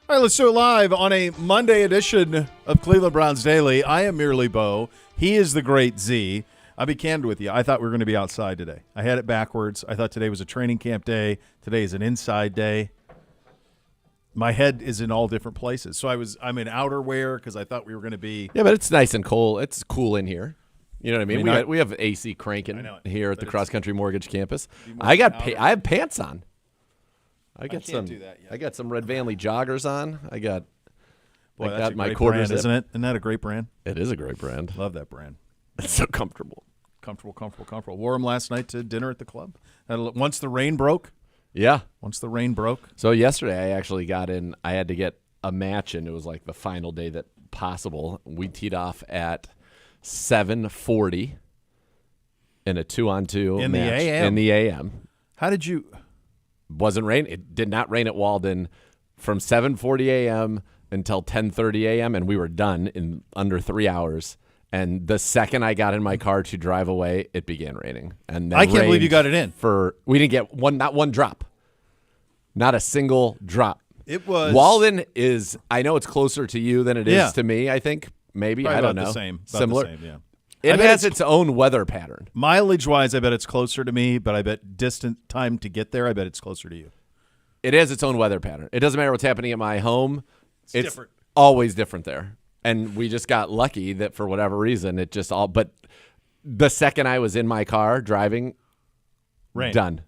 All right, let's do it live on a Monday edition of Cleveland Browns Daily. I am merely Bo. He is the great Z. I'll be candid with you. I thought we were going to be outside today. I had it backwards. I thought today was a training camp day. Today is an inside day. My head is in all different places. So I'm in outerwear because I thought we were going to be. Yeah, but it's nice and cold. It's cool in here. You know what I mean? We have AC cranking here at the Cross Country Mortgage campus. I have pants on. I got some Red Vanley joggers on. I got my quarters, brand, isn't it? Isn't that a great brand? It is a great brand. Love that brand. It's so comfortable. Comfortable. Wore them last night to dinner at the club. Once the rain broke. Yeah. Once the rain broke. So yesterday I actually got in. I had to get a match in. It was like the final day that possible. We teed off at 7:40 in a 2-on-2 match in the AM. How did you? Wasn't rain. It did not rain at Walden from 7:40 a.m. until 10:30 a.m. and we were done in under 3 hours. And the second I got in my car to drive away, it began raining. And then I can't believe you got it in. We didn't get not one drop, not a single drop. It was Walden is. I know it's closer to you than it is to me. I think maybe probably I don't know. The same, similar. The same, yeah. It has its own weather pattern. Mileage-wise, I bet it's closer to me, but I bet distant time to get there, I bet it's closer to you. It has its own weather pattern. It doesn't matter what's happening at my home. It's different. Always different there. And we just got lucky that for whatever reason, it just all – but the second I was in my car driving, rain. Done.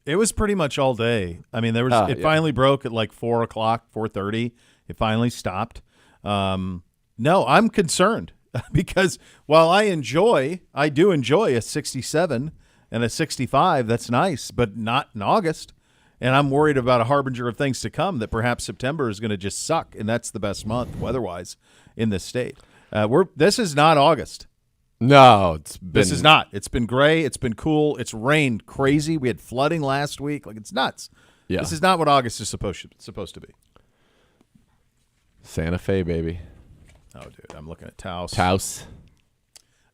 It was pretty much all day. I mean, it finally broke at like 4 o'clock, 4:30. It finally stopped. No, I'm concerned. Because while I do enjoy a 67 and a 65, that's nice, but not in August. And I'm worried about a harbinger of things to come, that perhaps September is going to just suck, and that's the best month weather-wise in this state. This is not August. No, this is not. It's been gray. It's been cool. It's rained crazy. We had flooding last week. Like, it's nuts. Yeah. This is not what August is supposed to be. Santa Fe, baby. Oh, dude, I'm looking at Taos. I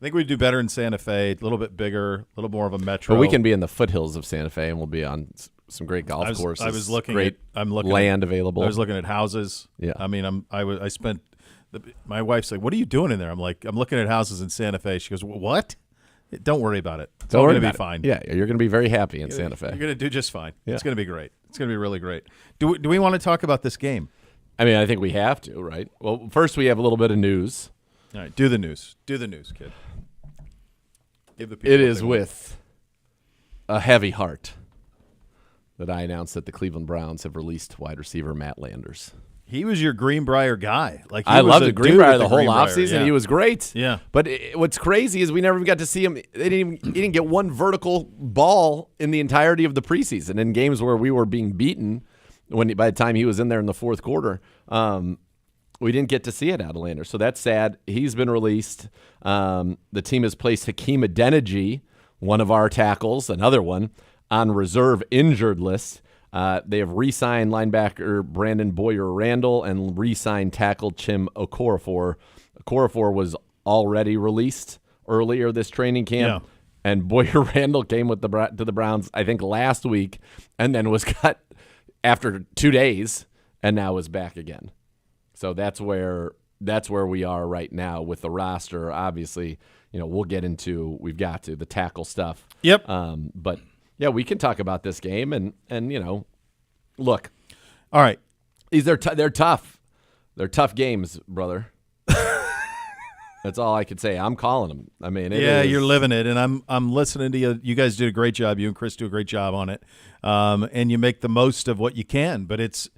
think we'd do better in Santa Fe, a little bit bigger, a little more of a metro. But we can be in the foothills of Santa Fe, and we'll be on some great golf courses. I was looking great land available. I was looking at houses. Yeah. I mean, my wife's like, "What are you doing in there?" I'm like, "I'm looking at houses in Santa Fe." She goes, "What?" Don't worry about it. It's all going to be fine. Yeah, you're going to be very happy in Santa Fe. You're going to do just fine. Yeah. It's going to be great. It's going to be really great. Do we want to talk about this game? I mean, I think we have to, right? Well, first we have a little bit of news. All right, do the news. Do the news, kid. Give the people it is with a heavy heart that I announced that the Cleveland Browns have released wide receiver Matt Landers. He was your Greenbrier guy. I loved the Greenbrier the whole offseason. Yeah. He was great. Yeah. But what's crazy is we never even got to see him. He didn't get one vertical ball in the entirety of the preseason in games where we were being beaten. By the time he was in there in the fourth quarter, we didn't get to see it out of Landers. So that's sad. He's been released. The team has placed Hakeem Adeniji, one of our tackles, another one, on reserve injured list. They have re-signed linebacker Brandon Boyer-Randall and re-signed tackle Chim Okorafor. Okorafor was already released earlier this training camp, and Boyer-Randall came to the Browns, I think, last week, and then was cut after 2 days, and now is back again. So that's where we are right now with the roster. Obviously, we'll get into the tackle stuff. Yep. But yeah, we can talk about this game and look. All right. They're tough. They're tough games, brother. That's all I could say. I'm calling them. I mean, you're living it, and I'm listening to you. You guys did a great job. You and Chris do a great job on it, and you make the most of what you can. But it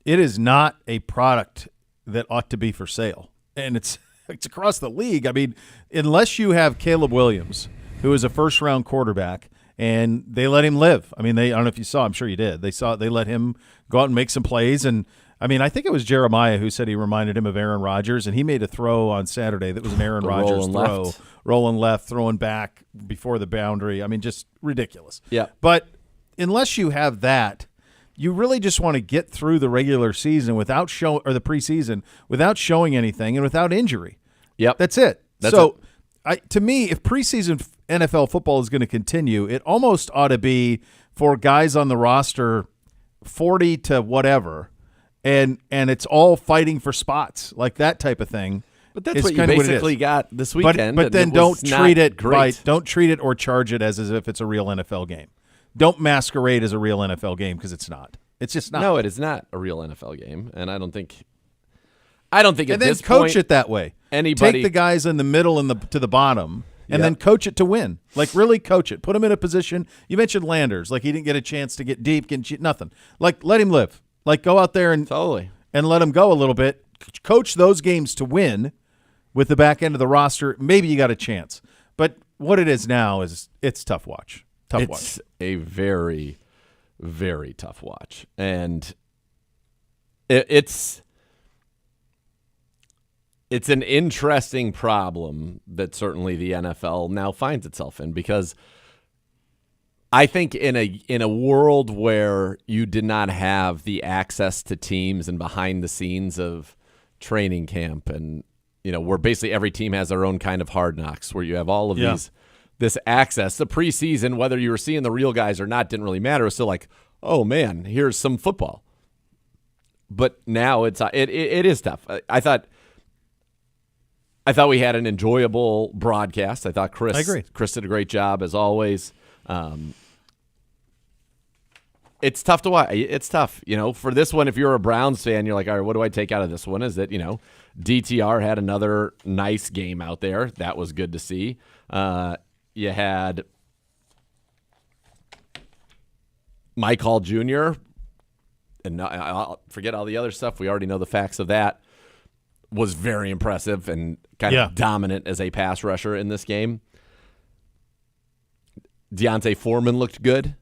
is not a product that ought to be for sale, and it's across the league. I mean, unless you have Caleb Williams, who is a first-round quarterback, and they let him live. I mean, I don't know if you saw. I'm sure you did. They let him go out and make some plays, and I mean, I think it was Jeremiah who said he reminded him of Aaron Rodgers, and he made a throw on Saturday that was an Aaron Rodgers throw. Rolling left, throwing back before the boundary. I mean, just ridiculous. Yeah. But unless you have that, you really just want to get through the regular season or the preseason without showing anything and without injury. Yep. That's it. To me, if preseason NFL football is going to continue, it almost ought to be for guys on the roster 40 to whatever, and it's all fighting for spots, like that type of thing. But that's what you basically got this weekend. But then don't treat it or charge it as if it's a real NFL game. Don't masquerade as a real NFL game because it's not. It's just not. No, it is not a real NFL game, and I don't think at this point. And then coach it that way. Anybody take the guys in the middle and to the bottom, and then coach it to win. Like really coach it. Put him in a position. You mentioned Landers, like he didn't get a chance to get deep, nothing. Like let him live. Like go out there and let him go a little bit. Coach those games to win. With the back end of the roster, maybe you got a chance. But what it is now is it's tough watch. It's a very, very tough watch. And it's an interesting problem that certainly the NFL now finds itself in, because I think in a world where you did not have the access to teams and behind the scenes of training camp and where basically every team has their own kind of hard knocks, where you have all of this access. The preseason, whether you were seeing the real guys or not, didn't really matter. It was still like, oh man, here's some football. But now it is tough. I thought we had an enjoyable broadcast. I thought Chris did a great job as always. It's tough to watch. It's tough, for this one. If you're a Browns fan, you're like, all right, what do I take out of this one? Is that, DTR had another nice game out there. That was good to see. You had Mike Hall Jr., and I'll forget all the other stuff. We already know the facts of that. Was very impressive and kind of dominant as a pass rusher in this game. Deontay Foreman looked good.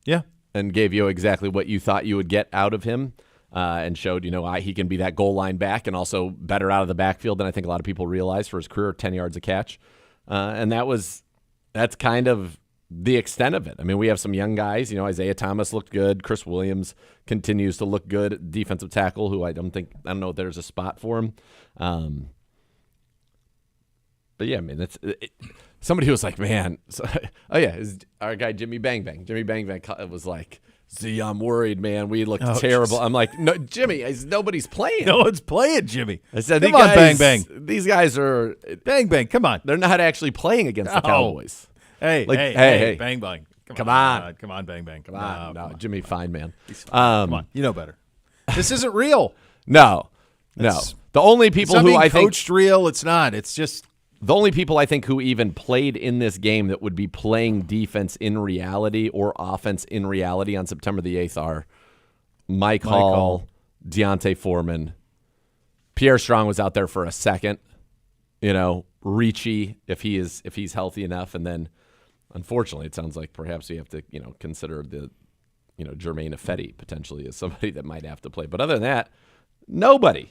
Yeah. And gave you exactly what you thought you would get out of him, and showed, he can be that goal line back and also better out of the backfield than I think a lot of people realize for his career, 10 yards a catch. And that's kind of the extent of it. I mean, we have some young guys. Isaiah Thomas looked good. Chris Williams continues to look good. Defensive tackle, who I don't know if there's a spot for him. But yeah, I mean, somebody was like, man, our guy Jimmy Bang Bang. Jimmy Bang Bang was like, see, I'm worried, man. We look terrible. I'm like, no, Jimmy, nobody's playing. No one's playing, Jimmy. I said, come on, Bang Bang. These guys are Bang Bang. Come on. They're not actually playing against the Cowboys. Hey, Bang Bang. Come on, Bang Bang. Come on. No, Jimmy, fine, man. Come on, you know better. This isn't real. No. The only people who I think coached real, it's not. It's just. The only people I think who even played in this game that would be playing defense in reality or offense in reality on September the 8th are Mike Hall, Deontay Foreman. Pierre Strong was out there for a second. Ricci, if he's healthy enough, and then unfortunately it sounds like perhaps we have to consider the Jermaine Ifedi potentially as somebody that might have to play. But other than that, nobody.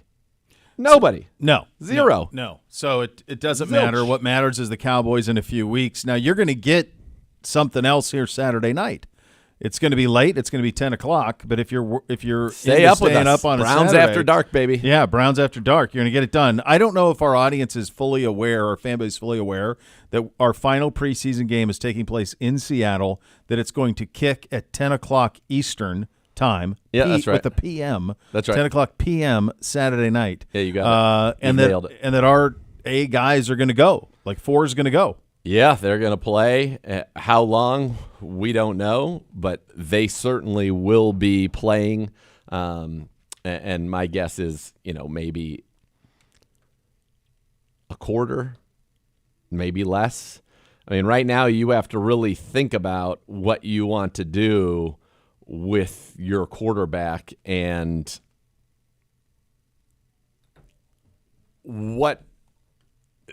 No. Zero. No. So it doesn't matter. What matters is the Cowboys in a few weeks. Now, you're going to get something else here Saturday night. It's going to be late. It's going to be 10 o'clock. But if you're staying up on Browns Saturday, after dark, baby. Yeah, Browns after dark. You're going to get it done. I don't know if our audience is fully aware, our fan base is fully aware, that our final preseason game is taking place in Seattle, that it's going to kick at 10 o'clock Eastern time. Yeah, that's right. With the PM. That's right. 10 o'clock PM Saturday night. Yeah, you got it. And that our A guys are going to go. Like 4 is going to go. Yeah, they're going to play. How long, we don't know, but they certainly will be playing. And my guess is, maybe a quarter, maybe less. I mean, right now you have to really think about what you want to do with your quarterback and what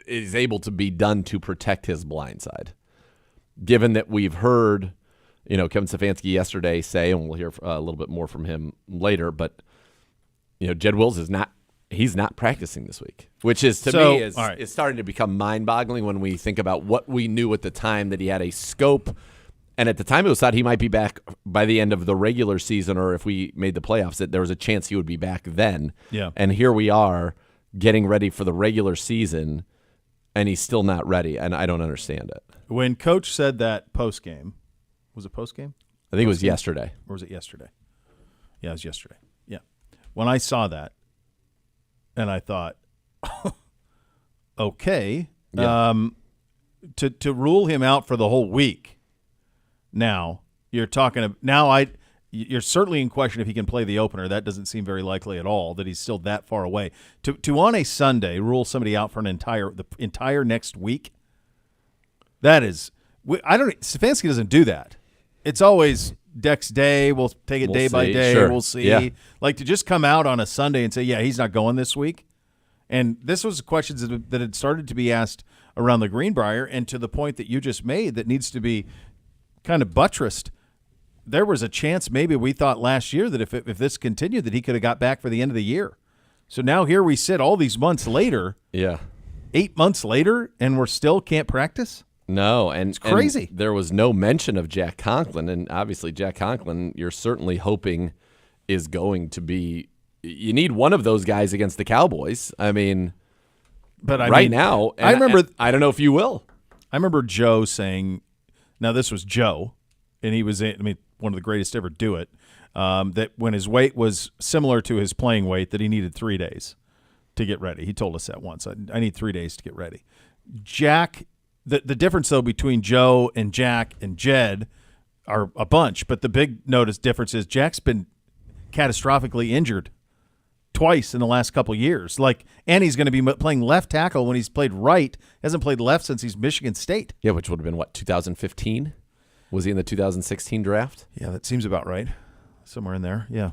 is able to be done to protect his blind side. Given that we've heard, Kevin Stefanski yesterday say, and we'll hear a little bit more from him later, but Jed Wills he's not practicing this week, which is to me is starting to become mind-boggling when we think about what we knew at the time, that he had a scope. And at the time, it was thought he might be back by the end of the regular season, or if we made the playoffs, that there was a chance he would be back then. Yeah. And here we are getting ready for the regular season, and he's still not ready, and I don't understand it. When Coach said that post-game, was it post-game? I think it was yesterday. Or was it yesterday? Yeah, it was yesterday. Yeah. when I saw that, and I thought, okay, Yeah. to rule him out for the whole week. Now you're talking. You're certainly in question if he can play the opener. That doesn't seem very likely at all. That he's still that far away. To on a Sunday rule somebody out for the entire next week. That is, Stefanski doesn't do that. It's always Dex Day. We'll take it day by day. Sure. We'll see. Yeah. Like to just come out on a Sunday and say, yeah, he's not going this week. And this was questions that had started to be asked around the Greenbrier, and to the point that you just made that needs to be kind of buttressed. There was a chance maybe we thought last year that if this continued that he could have got back for the end of the year. So now here we sit all these months later. Yeah. 8 months later, and we're still can't practice? No, and it's crazy. And there was no mention of Jack Conklin, and obviously Jack Conklin, you're certainly hoping is going to be. You need one of those guys against the Cowboys. I mean, but now, I remember. I don't know if you will. I remember Joe saying, now this was Joe, and he was, one of the greatest to ever do it, that when his weight was similar to his playing weight, that he needed 3 days to get ready. He told us that once. I need 3 days to get ready. Jack, the difference, though, between Joe and Jack and Jed are a bunch, but the big difference is Jack's been catastrophically injured twice in the last couple of years. And he's going to be playing left tackle when he's played right. Hasn't played left since he's Michigan State. Yeah, which would have been, 2015? Was he in the 2016 draft? Yeah, that seems about right. Somewhere in there, yeah.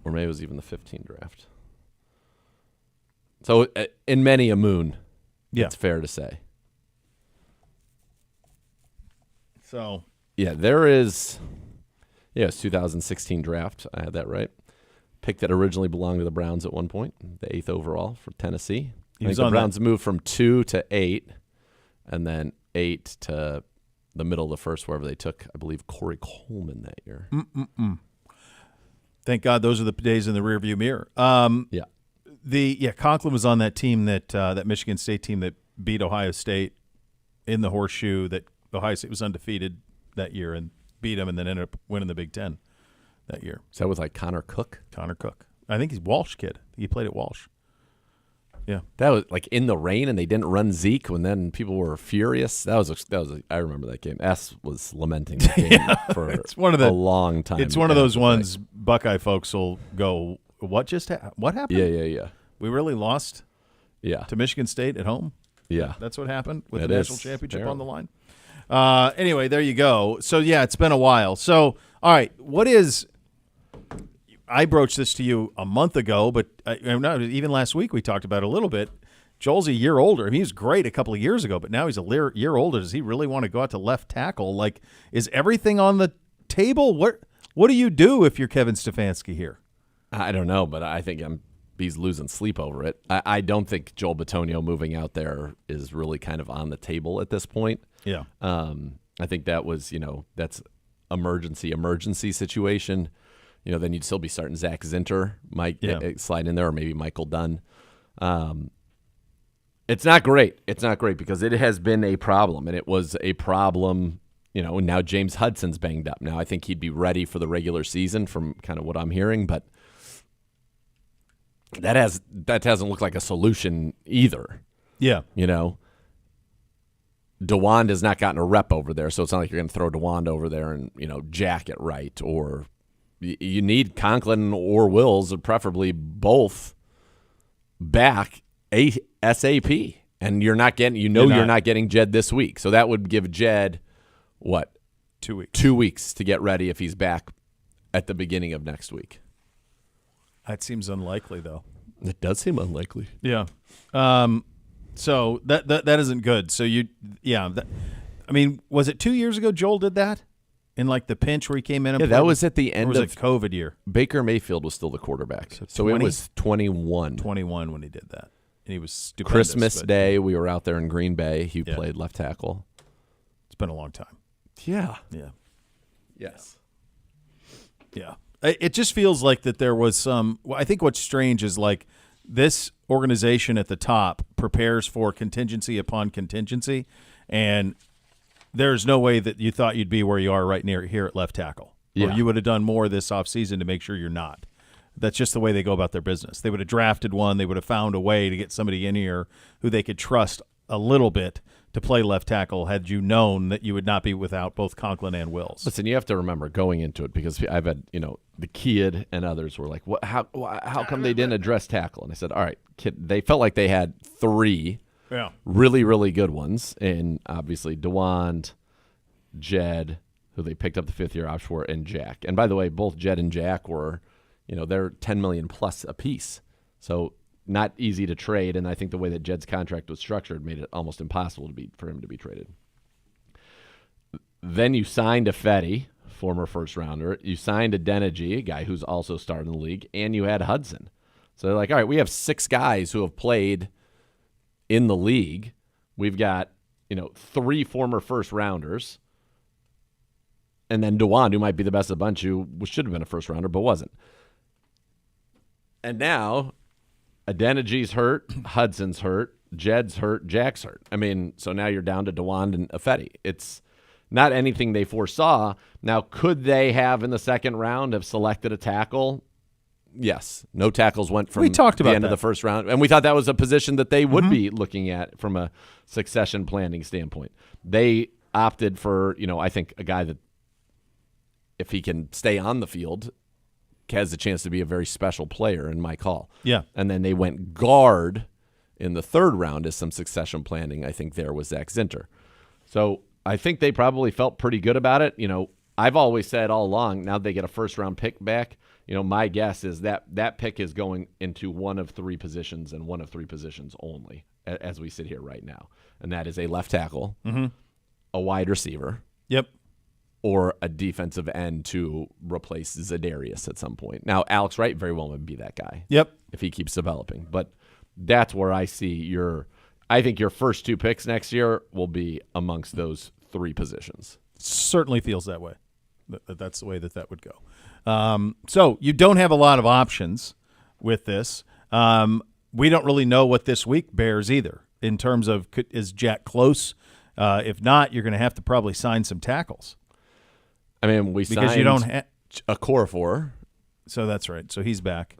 Or maybe it was even the 15 draft. So in many a moon, it's fair to say. So yeah, there is. Yeah, it's 2016 draft. I had that right. Pick that originally belonged to the Browns at one point, the 8th overall for Tennessee. I think the Browns moved from 2 to 8, and then 8 to the middle of the first, wherever they took, I believe, Corey Coleman that year. Thank God those are the days in the rearview mirror. Conklin was on that team that Michigan State team that beat Ohio State in the horseshoe. That Ohio State was undefeated that year and beat them, and then ended up winning the Big Ten that year. So that was like Connor Cook. I think he's Walsh kid. He played at Walsh. Yeah, that was like in the rain, and they didn't run Zeke, when then people were furious. That was I remember that game. S was lamenting the game for a long time. It's one of those ones Buckeye folks will go, what happened? Yeah. We really lost. Yeah, to Michigan State at home. Yeah, that's what happened with the national championship on the line. Anyway, there you go. So yeah, it's been a while. So all right, I broached this to you a month ago, but even last week we talked about it a little bit. Joel's a year older. He was great a couple of years ago, but now he's a year older. Does he really want to go out to left tackle? Is everything on the table? What do you do if you're Kevin Stefanski here? I don't know, but I think he's losing sleep over it. I don't think Joel Bitonio moving out there is really kind of on the table at this point. Yeah. I think that was, that's emergency situation. Then you'd still be starting Zach Zinter, slide in there, or maybe Michael Dunn. It's not great. It's not great because it has been a problem, and it was a problem, and now James Hudson's banged up. Now I think he'd be ready for the regular season from kind of what I'm hearing, but that hasn't looked like a solution either. Yeah. DeWand has not gotten a rep over there, so it's not like you're going to throw DeWand over there and, Jack it right, or you need Conklin or Wills, or preferably both, back ASAP. And you're not getting, you're not getting Jed this week. So that would give Jed, 2 weeks. 2 weeks to get ready if he's back at the beginning of next week. That seems unlikely, though. It does seem unlikely. Yeah. So that isn't good. So was it 2 years ago Joel did that? In the pinch where he came in and played? That was at the end of it COVID year. Baker Mayfield was still the quarterback. So it was 21. 21 when he did that. And he was stupendous. Christmas Day, we were out there in Green Bay. He played left tackle. It's been a long time. Yeah. Yeah. Yes. Yeah. It just feels like that there was I think what's strange is this organization at the top prepares for contingency upon contingency, and there's no way that you thought you'd be where you are right near here at left tackle. Yeah. Or you would have done more this offseason to make sure you're not. That's just the way they go about their business. They would have drafted one. They would have found a way to get somebody in here who they could trust a little bit to play left tackle had you known that you would not be without both Conklin and Wills. Listen, you have to remember going into it, because I've had, the kid and others were like, "What? How come they didn't address tackle?" And I said, "All right, kid." They felt like they had 3 really, really good ones, and obviously DeWand, Jed, who they picked up the 5th-year option for, and Jack. And by the way, both Jed and Jack were, they're $10 million plus apiece, so not easy to trade. And I think the way that Jed's contract was structured made it almost impossible for him to be traded. Then you signed a Fetty, former first-rounder. You signed a Denegy, a guy who's also started in the league, and you had Hudson. So they're like, all right, we have 6 guys who have played in the league. We've got, 3 former first-rounders, and then DeWand, who might be the best of the bunch, who should have been a first-rounder but wasn't. And now Adenegy's hurt, Hudson's hurt, Jed's hurt, Jack's hurt. I mean, so now you're down to DeWand and Fetty. It's not anything they foresaw. Now, could they have in the second round have selected a tackle? Yes. No tackles went from the end of the first round. And we thought that was a position that they would be looking at from a succession planning standpoint. They opted for, I think a guy that, if he can stay on the field, has a chance to be a very special player in Mike Hall. Yeah. And then they went guard in the 3rd round as some succession planning. I think there was Zach Zinter. So I think they probably felt pretty good about it. I've always said all along, now they get a first-round pick back. My guess is that pick is going into one of 3 positions and one of 3 positions only as we sit here right now. And that is a left tackle, a wide receiver. Yep. Or a defensive end to replace Za'Darius at some point. Now, Alex Wright very well would be that guy. Yep. If he keeps developing. But that's where I see I think your first 2 picks next year will be amongst those 3 positions. Certainly feels that way. That's the way that would go. So you don't have a lot of options with this. We don't really know what this week bears either in terms of, is Jack close? If not, you're going to have to probably sign some tackles. I mean, we because signed you don't a Okorafor. So that's right. So he's back.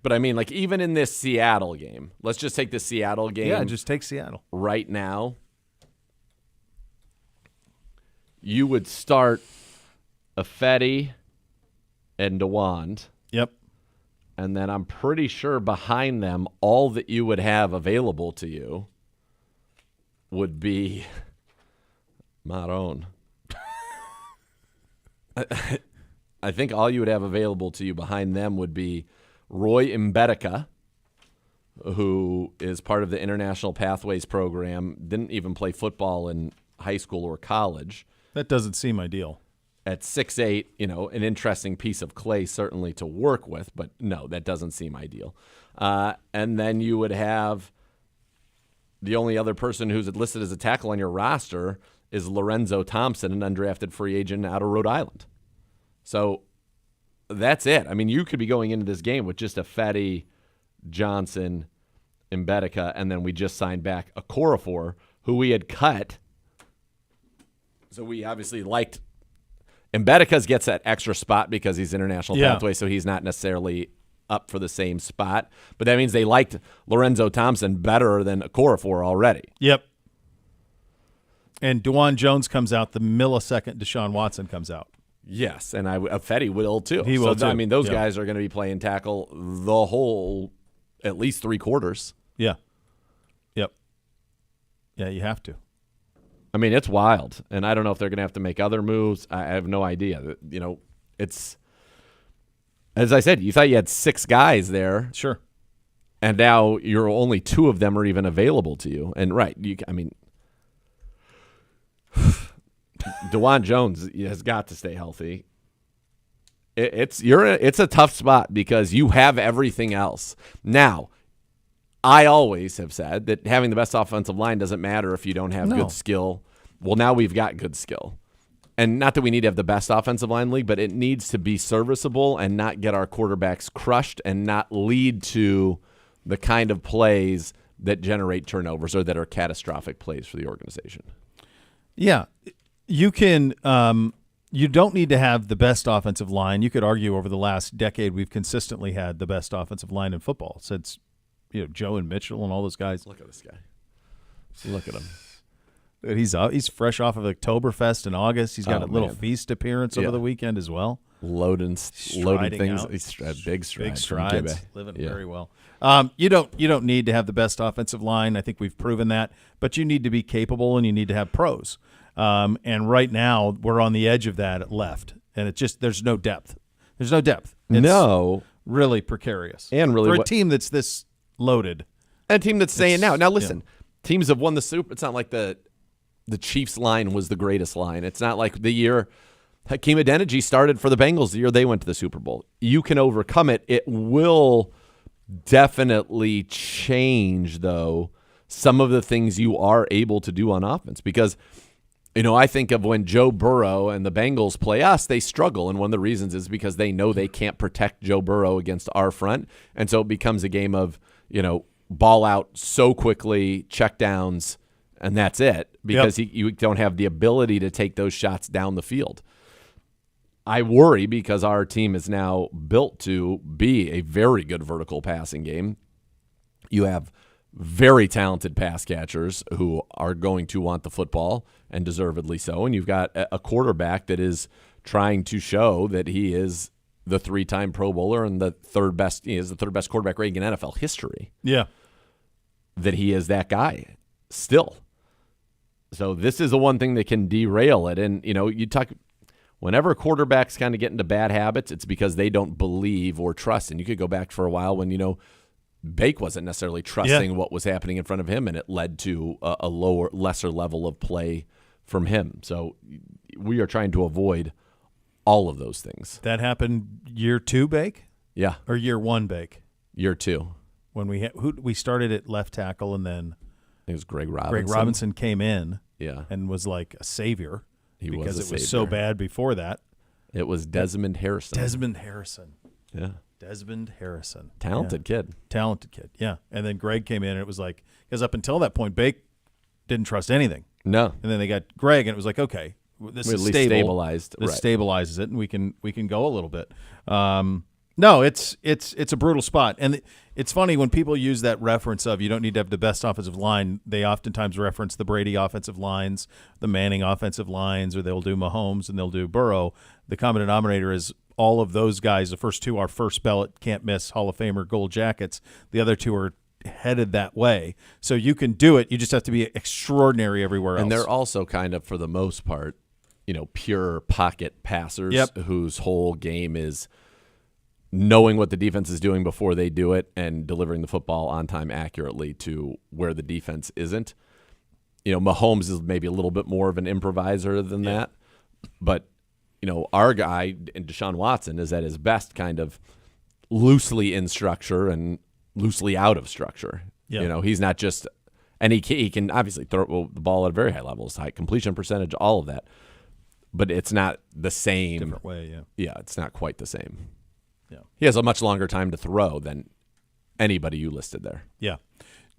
But I mean, like, even in this Seattle game, let's just take the Seattle game. Yeah, just take Seattle. Right now, you would start Fetty and DeWand. Yep. And then I'm pretty sure behind them, all that you would have available to you would be Maroon. I think all you would have available to you behind them would be Roy Mbedeka, who is part of the International Pathways program, didn't even play football in high school or college. That doesn't seem ideal. At 6'8", an interesting piece of clay certainly to work with, but no, that doesn't seem ideal. And then you would have the only other person who's listed as a tackle on your roster is Lorenzo Thompson, an undrafted free agent out of Rhode Island. So that's it. I mean, you could be going into this game with just a Fetty, Johnson, Mbedeka, and then we just signed back Okorafor, who we had cut. So we obviously liked Mbedeka gets that extra spot because he's international pathway, so he's not necessarily up for the same spot. But that means they liked Lorenzo Thompson better than Okorafor already. Yep. And DeJuan Jones comes out the millisecond Deshaun Watson comes out. Yes, and Fetty will too. He will too. I mean, those guys are going to be playing tackle the whole, at least 3 quarters. Yeah. Yep. Yeah, you have to. I mean, it's wild, and I don't know if they're going to have to make other moves. I have no idea. It's, as I said, you thought you had 6 guys there. Sure. And now you're only 2 of them are even available to you. And DeJuan Jones has got to stay healthy. It's a tough spot because you have everything else. Now, I always have said that having the best offensive line doesn't matter if you don't have good skill. Well, now we've got good skill. And not that we need to have the best offensive line league, but it needs to be serviceable and not get our quarterbacks crushed and not lead to the kind of plays that generate turnovers or that are catastrophic plays for the organization. Yeah. You can You don't need to have the best offensive line. You could argue over the last decade we've consistently had the best offensive line in football since Joe and Mitchell and all those guys. Look at this guy. Look at him. He's fresh off of Oktoberfest in August. He's got a little man. feast appearance over the weekend as well. Loading things. Out. He's big strides. Living very well. You don't need to have the best offensive line. I think we've proven that. But you need to be capable and you need to have pros. And right now we're on the edge of that at left, and there's no depth. There's no depth. It's really precarious, and really for a team that's this loaded, and a team that's saying now. Listen, teams have won the Super. It's not like the Chiefs line was the greatest line. It's not like the year Hakeem Adeniji started for the Bengals the year they went to the Super Bowl. You can overcome it. It will definitely change, though, some of the things you are able to do on offense because. I think of when Joe Burrow and the Bengals play us, they struggle. And one of the reasons is because they know they can't protect Joe Burrow against our front. And so it becomes a game of, ball out so quickly, check downs, and that's it. Because you don't have the ability to take those shots down the field. I worry because our team is now built to be a very good vertical passing game. You have very talented pass catchers who are going to want the football, and deservedly so. And you've got a quarterback that is trying to show that he is the 3-time Pro Bowler and the third best quarterback rating in NFL history. Yeah. That he is that guy still. So this is the one thing that can derail it. And, you talk whenever quarterbacks kind of get into bad habits, it's because they don't believe or trust. And you could go back for a while when, Bake wasn't necessarily trusting what was happening in front of him, and it led to a lesser level of play from him. So we are trying to avoid all of those things. That happened year 2, Bake? Yeah. Or year 1, Bake? Year 2. When we started at left tackle, and then it was Greg Robinson. Greg Robinson came in and was like a savior because it savior. Was so bad before that. It was Desmond Harrison. Yeah. Desmond Harrison. Talented kid. Yeah. And then Greg came in, and it was like, because up until that point, Bake didn't trust anything. No. And then they got Greg, and it was like, okay, this is stabilized. This stabilizes it, and we can go a little bit. No, it's a brutal spot. And it's funny when people use that reference of you don't need to have the best offensive line, they oftentimes reference the Brady offensive lines, the Manning offensive lines, or they'll do Mahomes and they'll do Burrow. The common denominator is all of those guys. The first two are first ballot, can't miss, Hall of Famer, gold jackets. The other two are headed that way. So you can do it. You just have to be extraordinary everywhere else. And they're also kind of, for the most part, pure pocket passers whose whole game is knowing what the defense is doing before they do it and delivering the football on time accurately to where the defense isn't. Mahomes is maybe a little bit more of an improviser than that. But, our guy, Deshaun Watson, is at his best kind of loosely in structure and loosely out of structure. Yeah. He's not just – and he can obviously throw the ball at a very high level, high completion percentage, all of that. But it's not the same. Different way, yeah. Yeah, it's not quite the same. Yeah. He has a much longer time to throw than anybody you listed there. Yeah.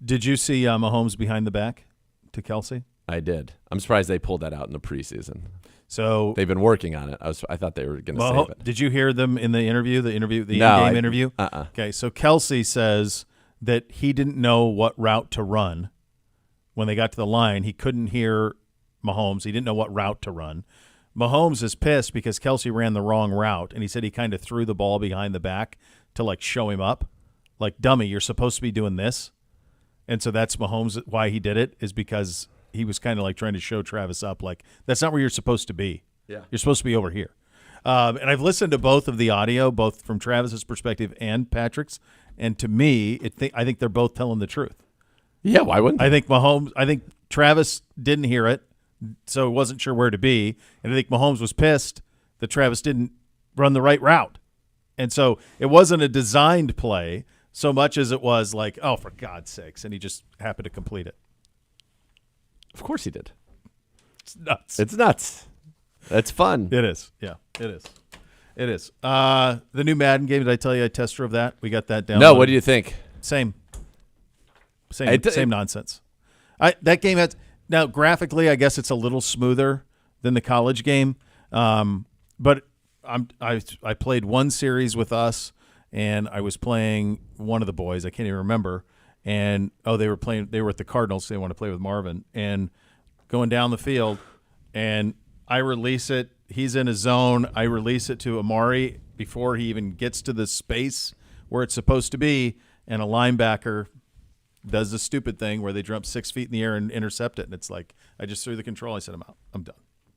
Did you see Mahomes behind the back to Kelsey? I did. I'm surprised they pulled that out in the preseason. So they've been working on it. I thought they were going to save it. Did you hear them in the interview? The in-game interview? Okay, so Kelsey says that he didn't know what route to run when they got to the line. He couldn't hear Mahomes. He didn't know what route to run. Mahomes is pissed because Kelsey ran the wrong route, and he said he kind of threw the ball behind the back to show him up. Like, dummy, you're supposed to be doing this. And so that's Mahomes, why he did it, is because he was kind of trying to show Travis up, that's not where you're supposed to be. Yeah. You're supposed to be over here. And I've listened to both of the audio, both from Travis's perspective and Patrick's, and to me, I think they're both telling the truth. Yeah, why wouldn't they? I think Travis didn't hear it, so wasn't sure where to be, and I think Mahomes was pissed that Travis didn't run the right route. And so it wasn't a designed play so much as it was oh, for God's sakes, and he just happened to complete it. Of course he did. It's nuts. It's nuts. That's fun. It is. Yeah, it is. It is. The new Madden game, did I tell you I test drove that? We got that down. No, what do you think? Same nonsense. That game has – now, graphically, I guess it's a little smoother than the college game. But I played one series with us, and I was playing one of the boys. I can't even remember. And they were at the Cardinals. So they want to play with Marvin, and going down the field, and I release it. He's in a zone. I release it to Amari before he even gets to the space where it's supposed to be, and a linebacker does the stupid thing where they jump 6 feet in the air and intercept it, and it's like I just threw the control. I said, I'm out. I'm done.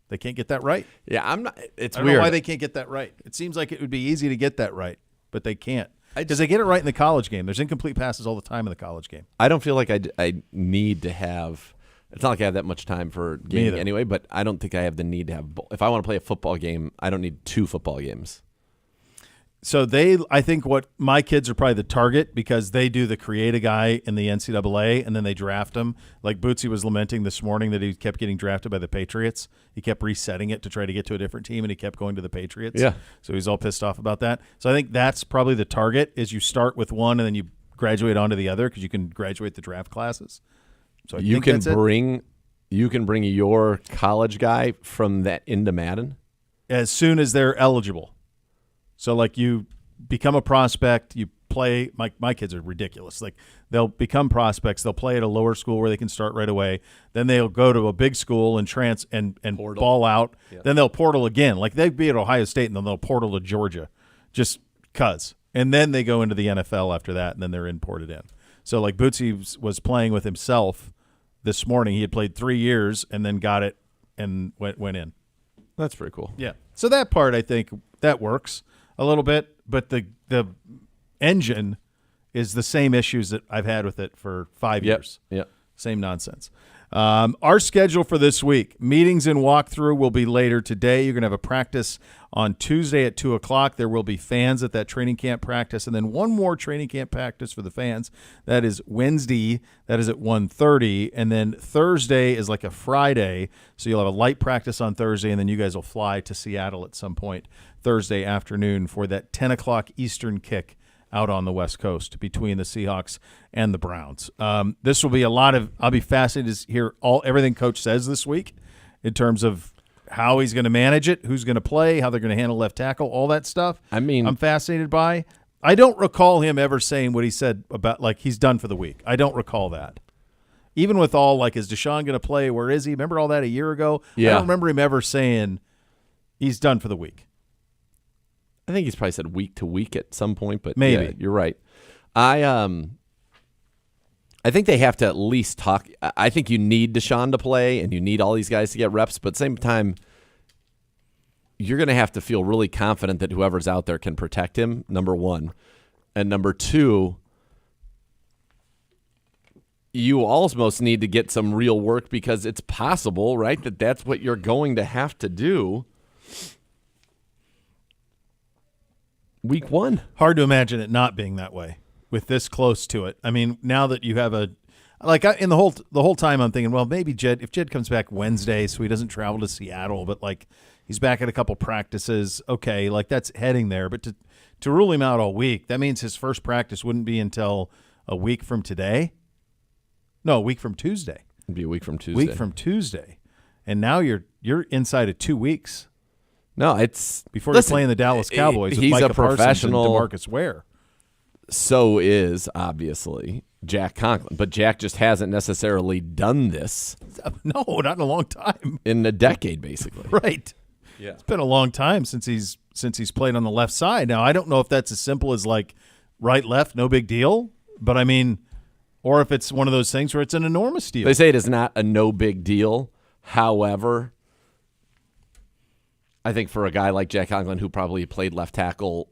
They can't get that right. Yeah, I'm not. It's I don't weird. know why they can't get that right. It seems like it would be easy to get that right, but they can't. Because they get it right in the college game. There's incomplete passes all the time in the college game. I don't feel like I need to have. It's not like I have that much time for gaming anyway, but I don't think I have the need to have. If I want to play a football game, I don't need 2 football games. So I think what my kids are probably the target because they do the create a guy in the NCAA and then they draft him. Like Bootsy was lamenting this morning that he kept getting drafted by the Patriots. He kept resetting it to try to get to a different team and he kept going to the Patriots. Yeah. So he's all pissed off about that. So I think that's probably the target is you start with one and then you graduate onto the other because you can graduate the draft classes. So you can bring your college guy from that into Madden as soon as they're eligible. So, like, you become a prospect, you play. My kids are ridiculous. Like, they'll become prospects. They'll play at a lower school where they can start right away. Then they'll go to a big school and ball out. Yeah. Then they'll portal again. Like, they'd be at Ohio State, and then they'll portal to Georgia just because. And then they go into the NFL after that, and then they're imported in. So, like, Bootsy was playing with himself this morning. He had played 3 years and then got it and went in. That's pretty cool. Yeah. So that part, I think, that works a little bit, but the engine is the same issues that I've had with it for 5 years. Yeah. Same nonsense. Our schedule for this week, meetings and walkthrough will be later today. You're going to have a practice on Tuesday at 2 o'clock. There will be fans at that training camp practice, and then one more training camp practice for the fans. That is Wednesday. That is at 1:30, and then Thursday is like a Friday, so you'll have a light practice on Thursday, and then you guys will fly to Seattle at some point Thursday afternoon for that 10 o'clock Eastern kick out on the West Coast between the Seahawks and the Browns. This will be I'll be fascinated to hear everything Coach says this week in terms of how he's going to manage it, who's going to play, how they're going to handle left tackle, all that stuff. I mean, I'm fascinated by. I don't recall him ever saying what he said about, like, he's done for the week. I don't recall that. Even with all, like, is Deshaun going to play? Where is he? Remember all that a year ago? Yeah. I don't remember him ever saying he's done for the week. I think he's probably said week to week at some point, but maybe yeah, you're right. I think they have to at least talk. I think you need Deshaun to play, and you need all these guys to get reps. But at the same time, you're going to have to feel really confident that whoever's out there can protect him. Number one, and number two, you almost need to get some real work because it's possible, right, that that's what you're going to have to do. Week 1. Hard to imagine it not being that way with this close to it. I mean, now that you have in the whole time I'm thinking, well, maybe if Jed comes back Wednesday so he doesn't travel to Seattle, but like he's back at a couple practices, okay, like that's heading there. But to rule him out all week, that means his first practice wouldn't be until a week from today. No, a week from Tuesday. It'd be a week from Tuesday. Week from Tuesday. And now you're inside of 2 weeks. No, it's before you're playing the Dallas Cowboys with he's Micah a professional. Parsons and DeMarcus Ware. So is obviously Jack Conklin, but Jack just hasn't necessarily done this. No, not in a long time. In a decade, basically. Right. Yeah. It's been a long time since he's played on the left side. Now I don't know if that's as simple as like right left, no big deal. But I mean, or if it's one of those things where it's an enormous deal. They say it is not a no big deal. However, I think for a guy like Jack Conklin, who probably played left tackle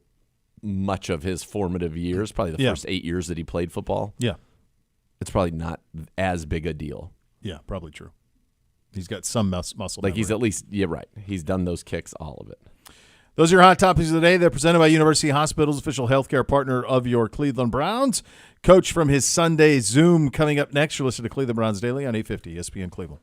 much of his formative years, probably the first 8 years that he played football, it's probably not as big a deal. Yeah, probably true. He's got some muscle like memory. He's at least, right. He's done those kicks, all of it. Those are your hot topics of the day. They're presented by University Hospitals, official healthcare partner of your Cleveland Browns. Coach from his Sunday Zoom coming up next. You're listening to Cleveland Browns Daily on 850 ESPN Cleveland.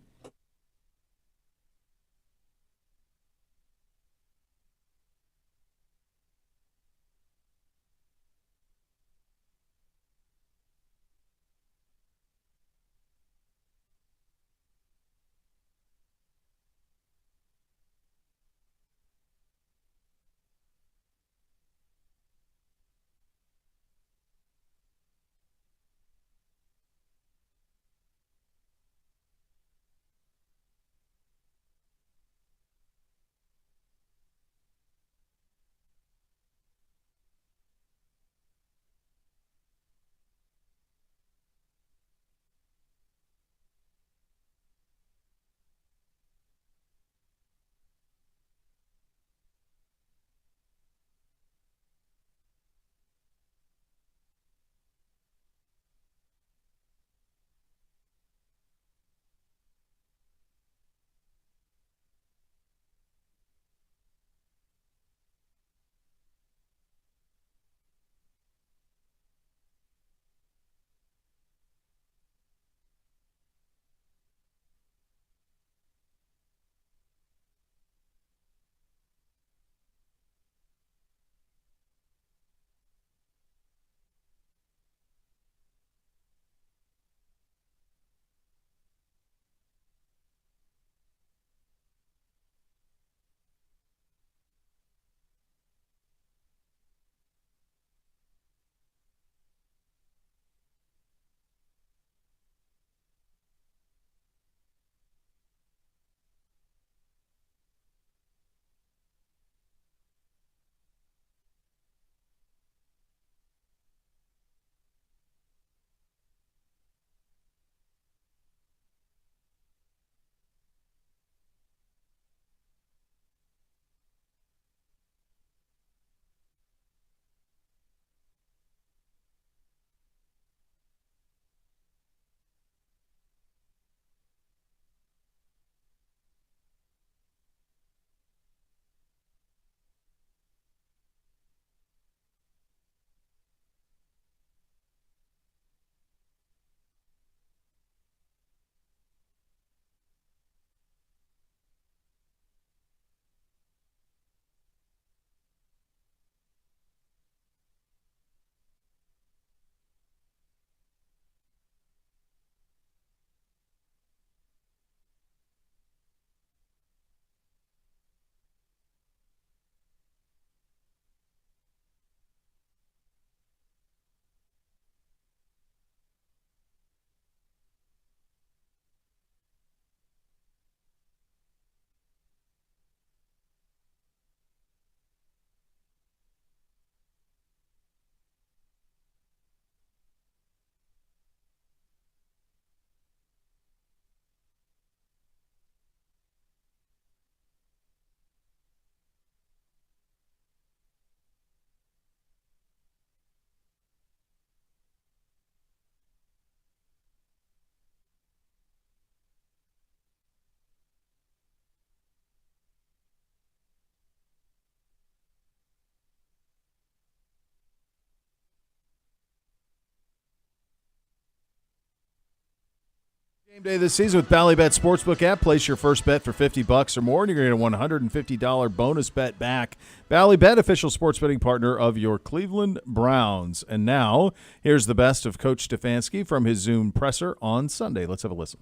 Game day this season with Ballybet Sportsbook app. Place your first bet for $50 or more, and you're going to get a $150 bonus bet back. Ballybet, official sports betting partner of your Cleveland Browns. And now, here's the best of Coach Stefanski from his Zoom presser on Sunday. Let's have a listen.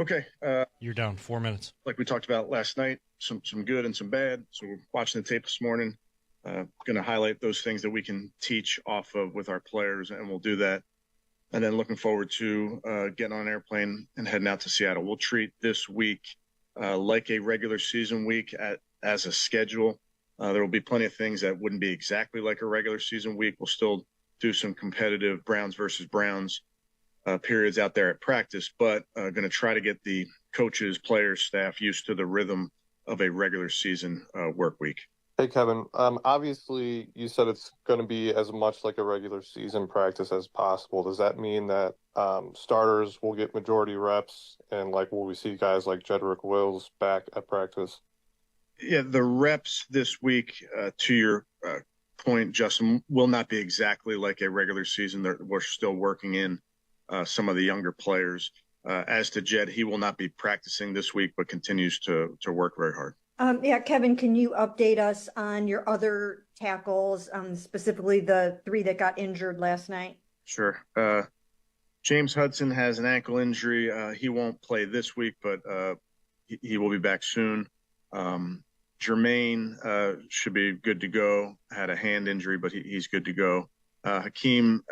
Okay. You're down 4 minutes. Like we talked about last night, some good and some bad. So we're watching the tape this morning. Going to highlight those things that we can teach off of with our players, and we'll do that. And then looking forward to getting on an airplane and heading out to Seattle. We'll treat this week like a regular season week as a schedule. There will be plenty of things that wouldn't be exactly like a regular season week. We'll still do some competitive Browns versus Browns periods out there at practice, but going to try to get the coaches, players, staff used to the rhythm of a regular season work week. Hey, Kevin. Obviously, you said it's going to be as much like a regular season practice as possible. Does that mean that starters will get majority reps, and will we see guys like Jedrick Wills back at practice? Yeah, the reps this week, to your point, Justin, will not be exactly like a regular season. We're still working in some of the younger players. As to Jed, he will not be practicing this week, but continues to work very hard. Kevin, can you update us on your other tackles, specifically the 3 that got injured last night? Sure. James Hudson has an ankle injury. He won't play this week, but he will be back soon. Jermaine should be good to go. Had a hand injury, but he's good to go. Hakeem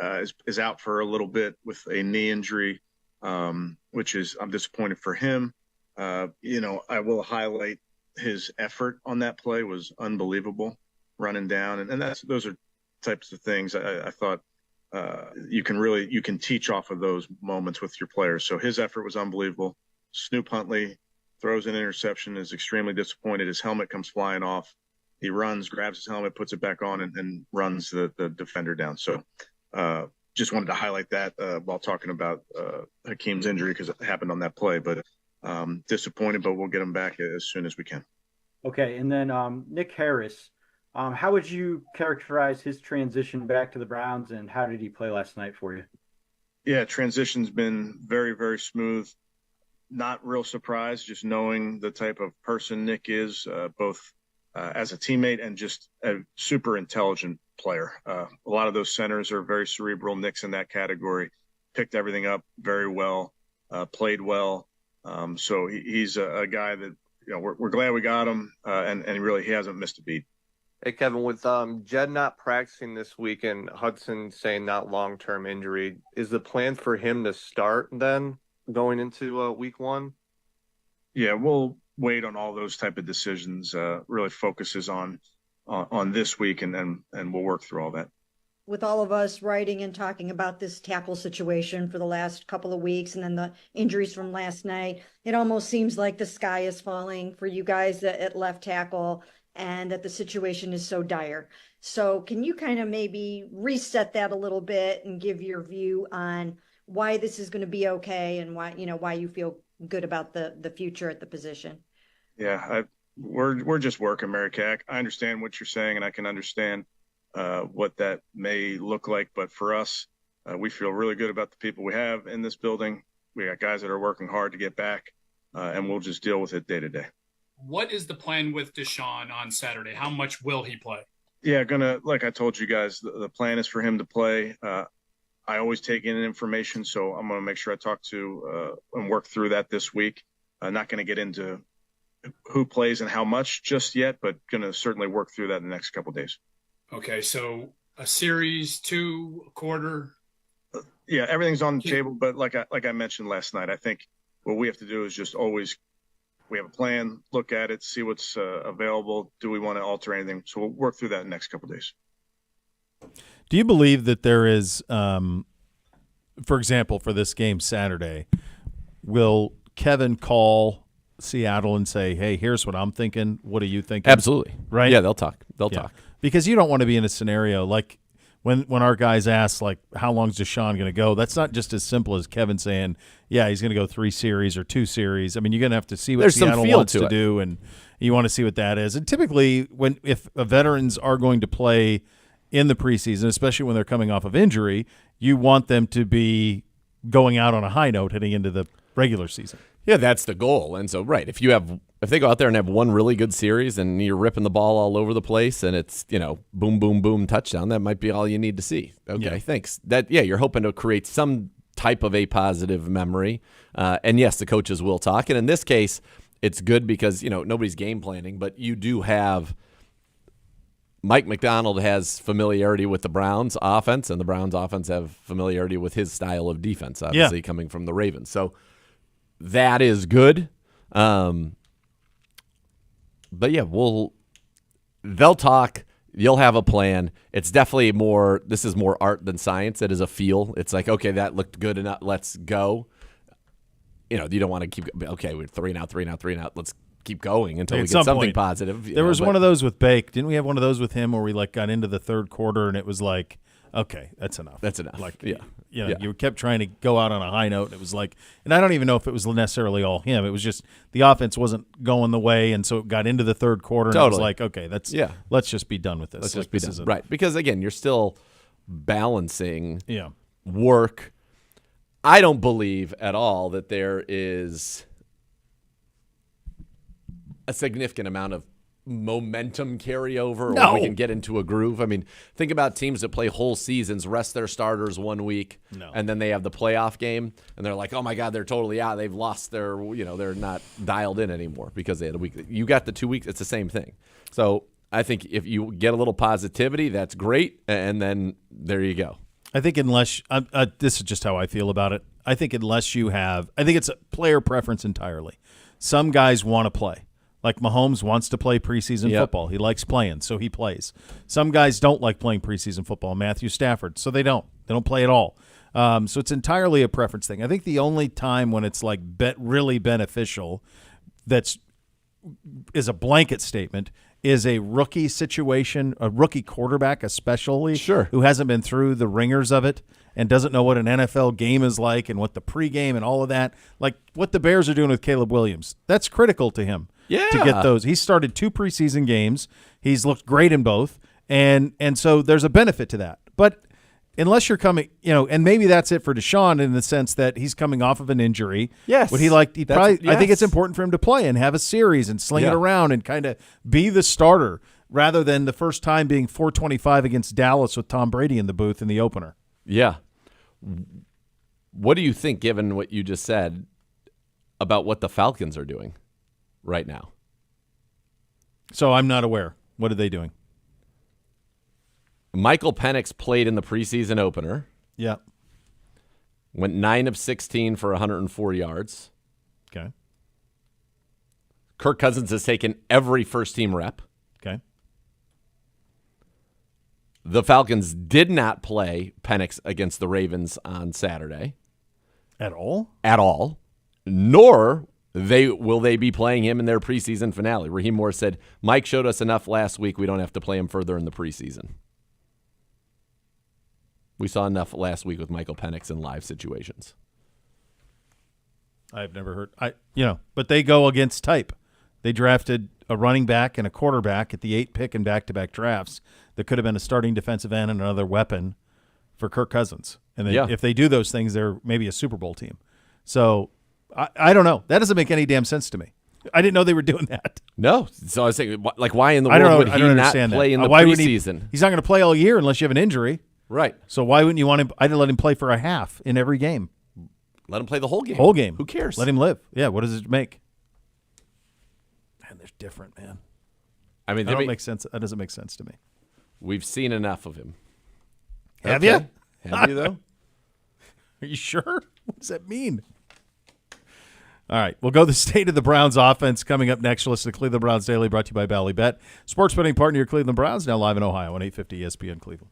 is out for a little bit with a knee injury, which I'm disappointed for him. I will highlight his effort on that play was unbelievable, running down. And those are types of things I thought you can teach off of those moments with your players. So his effort was unbelievable. Snoop Huntley throws an interception, is extremely disappointed. His helmet comes flying off. He runs, grabs his helmet, puts it back on, and runs the defender down. So just wanted to highlight that while talking about Hakeem's injury because it happened on that play. But disappointed, but we'll get him back as soon as we can. Okay, and then Nick Harris, how would you characterize his transition back to the Browns, and how did he play last night for you? Yeah, transition's been very, very smooth. Not real surprised, just knowing the type of person Nick is, both as a teammate and just a super intelligent player. A lot of those centers are very cerebral. Nick's in that category. Picked everything up very well, played well. So he's a guy that we're glad we got him, and he hasn't missed a beat. Hey, Kevin, with Jed not practicing this week and Hudson saying not long-term injury, is the plan for him to start then going into week 1? Yeah, we'll wait on all those type of decisions. Really focuses on this week, and we'll work through all that. With all of us writing and talking about this tackle situation for the last couple of weeks and then the injuries from last night, it almost seems like the sky is falling for you guys at left tackle and that the situation is so dire. So can you kind of maybe reset that a little bit and give your view on why this is going to be okay and why you feel good about the future at the position? Yeah, we're just working, Mary Kay. I understand what you're saying, and I can understand what that may look like. But for us, we feel really good about the people we have in this building. We got guys that are working hard to get back, and we'll just deal with it day to day. What is the plan with Deshaun on Saturday? How much will he play? Yeah, like I told you guys, the plan is for him to play. I always take in information, so I'm going to make sure I talk to and work through that this week. Not going to get into who plays and how much just yet, but going to certainly work through that in the next couple of days. Okay, so a series, 2, a quarter. Yeah, everything's on the table, but like I mentioned last night, I think what we have to do is just always we have a plan, look at it, see what's available. Do we want to alter anything? So we'll work through that in the next couple of days. Do you believe that there is, for example, for this game Saturday, will Kevin call Seattle and say, hey, here's what I'm thinking. What are you thinking? Absolutely. Right? Yeah, they'll talk. They'll talk. Because you don't want to be in a scenario like when our guys ask, like, how long is Deshaun going to go? That's not just as simple as Kevin saying, yeah, he's going to go 3 series or 2 series. I mean, you're going to have to see what Seattle wants to do, and you want to see what that is. And typically, if veterans are going to play in the preseason, especially when they're coming off of injury, you want them to be going out on a high note heading into the regular season. Yeah, that's the goal. And so, right, if they go out there and have one really good series and you're ripping the ball all over the place and it's, boom, boom, boom, touchdown, that might be all you need to see. Okay, thanks. You're hoping to create some type of a positive memory. And yes, the coaches will talk. And in this case, it's good because, nobody's game planning, but you do have Mike McDonald has familiarity with the Browns offense, and the Browns offense have familiarity with his style of defense, obviously coming from the Ravens. So that is good. But yeah, they'll talk. You'll have a plan. It's definitely this is more art than science. It is a feel. It's like, okay, that looked good enough. Let's go. You don't want to keep, okay, we're 3 and out. Let's keep going until we get something positive. There was one of those with Bake. Didn't we have one of those with him where we got into the third quarter and it was like, okay, that's enough. That's enough. You kept trying to go out on a high note. And it was like, and I don't even know if it was necessarily all him. It was just the offense wasn't going the way, and so it got into the third quarter. And it was like, okay, let's just be done with this. Let's just be done. Right, because again, you're still balancing Yeah. work. I don't believe at all that there is a significant amount of momentum carryover or we can get into a groove. I mean, think about teams that play whole seasons, rest their starters 1 week, and then they have the playoff game, and they're like, oh, my God, they're totally out. They've lost their, they're not dialed in anymore because they had a week. You got the 2 weeks. It's the same thing. So I think if you get a little positivity, that's great, and then there you go. I think unless this is just how I feel about it. I think unless you have, I think it's a player preference entirely. Some guys want to play. Like Mahomes wants to play preseason football. He likes playing, so he plays. Some guys don't like playing preseason football. Matthew Stafford, so they don't. They don't play at all. So it's entirely a preference thing. I think the only time when it's like really beneficial is a blanket statement is a rookie situation, a rookie quarterback especially, who hasn't been through the ringers of it and doesn't know what an NFL game is like and what the pregame and all of that. Like what the Bears are doing with Caleb Williams, that's critical to him. Yeah. To get those. He started 2 preseason games. He's looked great in both. And so there's a benefit to that. But unless you're coming, and maybe that's it for Deshaun in the sense that he's coming off of an injury. Yes. But I think it's important for him to play and have a series and sling it around and kind of be the starter rather than the first time being 425 against Dallas with Tom Brady in the booth in the opener. Yeah. What do you think, given what you just said, about what the Falcons are doing right now? So I'm not aware. What are they doing? Michael Penix played in the preseason opener. Yeah. Went 9 of 16 for 104 yards. Okay. Kirk Cousins has taken every first-team rep. Okay. The Falcons did not play Penix against the Ravens on Saturday. At all? At all. Nor will they be playing him in their preseason finale. Raheem Morris said, Mike showed us enough last week. We don't have to play him further in the preseason. We saw enough last week with Michael Penix in live situations. I've never heard. But they go against type. They drafted a running back and a quarterback at the 8th pick in back-to-back drafts that could have been a starting defensive end and another weapon for Kirk Cousins. And if they do those things, they're maybe a Super Bowl team. So I don't know. That doesn't make any damn sense to me. I didn't know they were doing that. No. So I was saying, why in the world would he not play in the preseason? He's not going to play all year unless you have an injury. Right. So why wouldn't you want him? I'd let him play for a half in every game. Let him play the whole game. Whole game. Who cares? Let him live. Yeah. What does it make? Man, they're different, man. I mean, that don't make sense. That doesn't make sense to me. We've seen enough of him. Have you? Have you though? Are you sure? What does that mean? All right, we'll go the state of the Browns offense coming up next. Listen to Cleveland Browns Daily, brought to you by Ballybet. Sports betting partner, your Cleveland Browns, now live in Ohio on 850 ESPN Cleveland.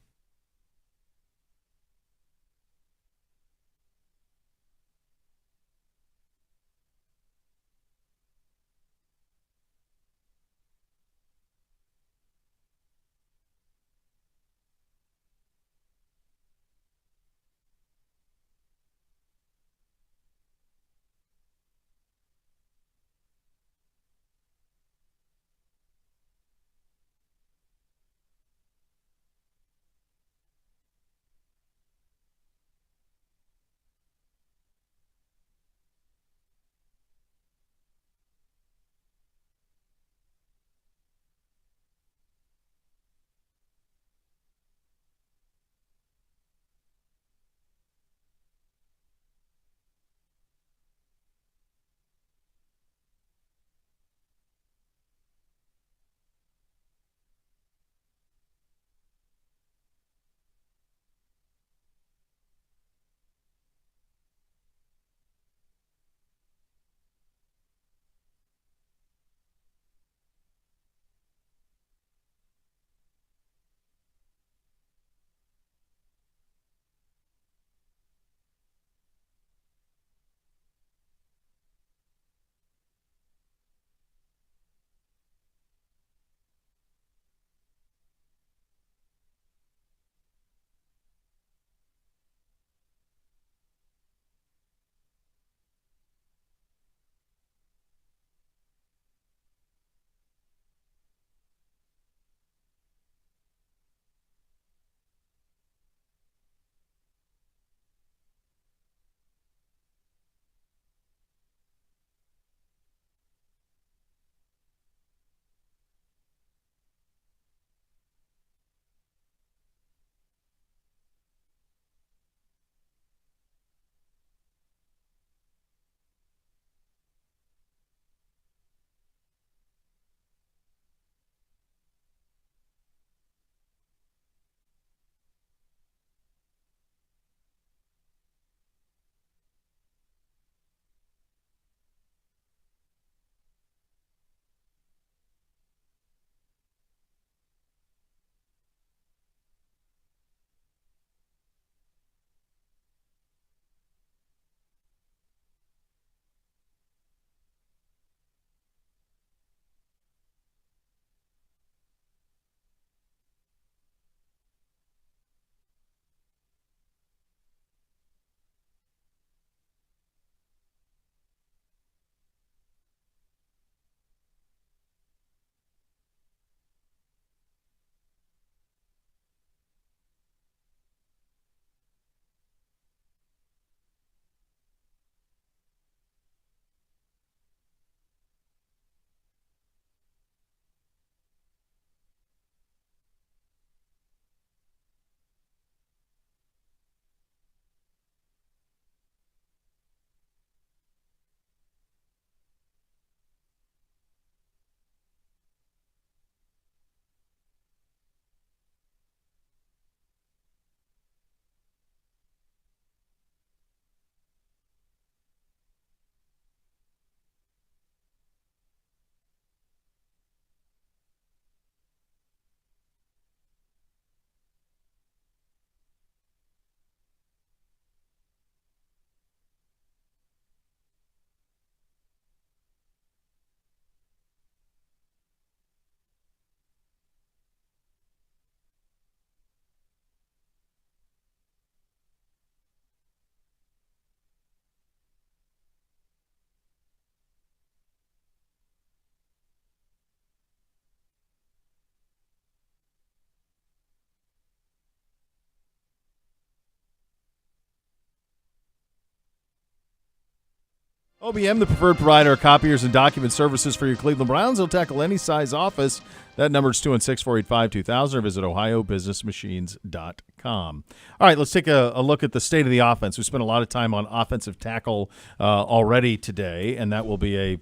OBM, the preferred provider of copiers and document services for your Cleveland Browns. They'll tackle any size office. That number is 216-485-2000 or visit ohiobusinessmachines.com. All right, let's take a look at the state of the offense. We spent a lot of time on offensive tackle already today, and that will be a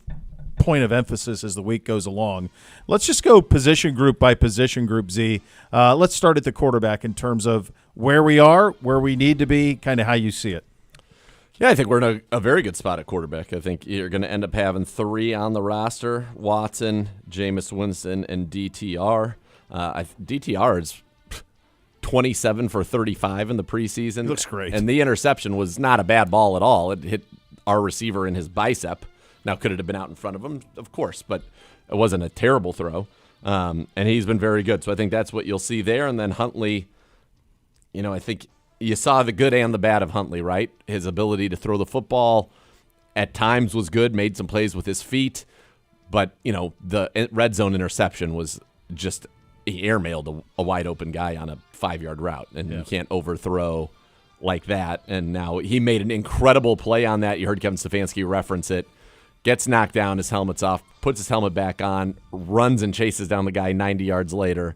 point of emphasis as the week goes along. Let's just go position group by position group, Z. Let's start at the quarterback in terms of where we are, where we need to be, kind of how you see it. Yeah, I think we're in a very good spot at quarterback. I think you're going to end up having 3 on the roster: Watson, Jameis Winston, and DTR. DTR is 27 for 35 in the preseason. Looks great. And the interception was not a bad ball at all. It hit our receiver in his bicep. Now, could it have been out in front of him? Of course, but it wasn't a terrible throw. And he's been very good. So I think that's what you'll see there. And then Huntley, I think you saw the good and the bad of Huntley, right? His ability to throw the football at times was good, made some plays with his feet. But, the red zone interception was just he airmailed a wide open guy on a 5-yard route. And you can't overthrow like that. And now he made an incredible play on that. You heard Kevin Stefanski reference it. Gets knocked down, his helmet's off, puts his helmet back on, runs and chases down the guy 90 yards later,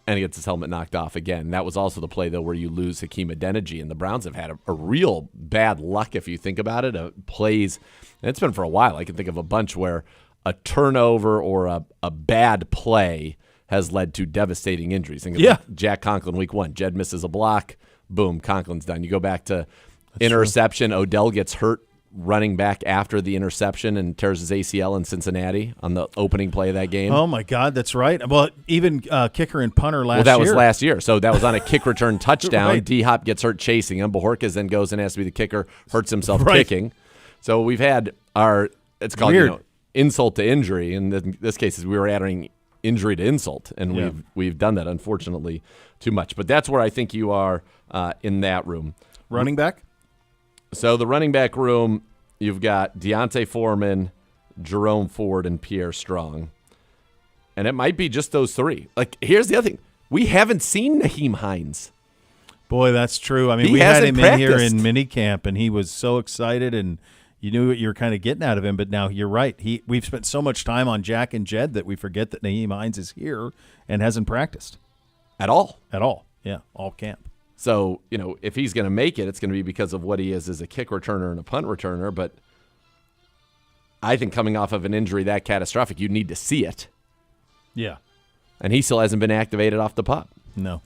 and he gets his helmet knocked off again. That was also the play, though, where you lose Hakeem Adeniji, and the Browns have had a real bad luck, if you think about it, plays. And it's been for a while. I can think of a bunch where a turnover or a bad play has led to devastating injuries. Think of Jack Conklin week 1. Jed misses a block, boom, Conklin's done. You go back to interception, true. Odell gets hurt running back after the interception and tears his ACL in Cincinnati on the opening play of that game. Oh, my God, that's right. Well, even kicker and punter last year. Well, that was last year. So that was on a kick return touchdown. Right. D-Hop gets hurt chasing him. Bojorquez then goes and has to be the kicker, hurts himself kicking. So we've had it's called insult to injury. In this case, we were adding injury to insult, and we've done that, unfortunately, too much. But that's where I think you are in that room. Running back? So the running back room, you've got Deontay Foreman, Jerome Ford, and Pierre Strong. And it might be just those 3. Like, here's the other thing. We haven't seen Nyheim Hines. Boy, that's true. I mean, we had him in here in minicamp, and he was so excited, and you knew what you were kind of getting out of him. But now you're right. We've spent so much time on Jack and Jed that we forget that Nyheim Hines is here and hasn't practiced. At all. At all. Yeah, all camp. So, if he's going to make it, it's going to be because of what he is as a kick returner and a punt returner. But I think coming off of an injury that catastrophic, you need to see it. Yeah. And he still hasn't been activated off the pup. No.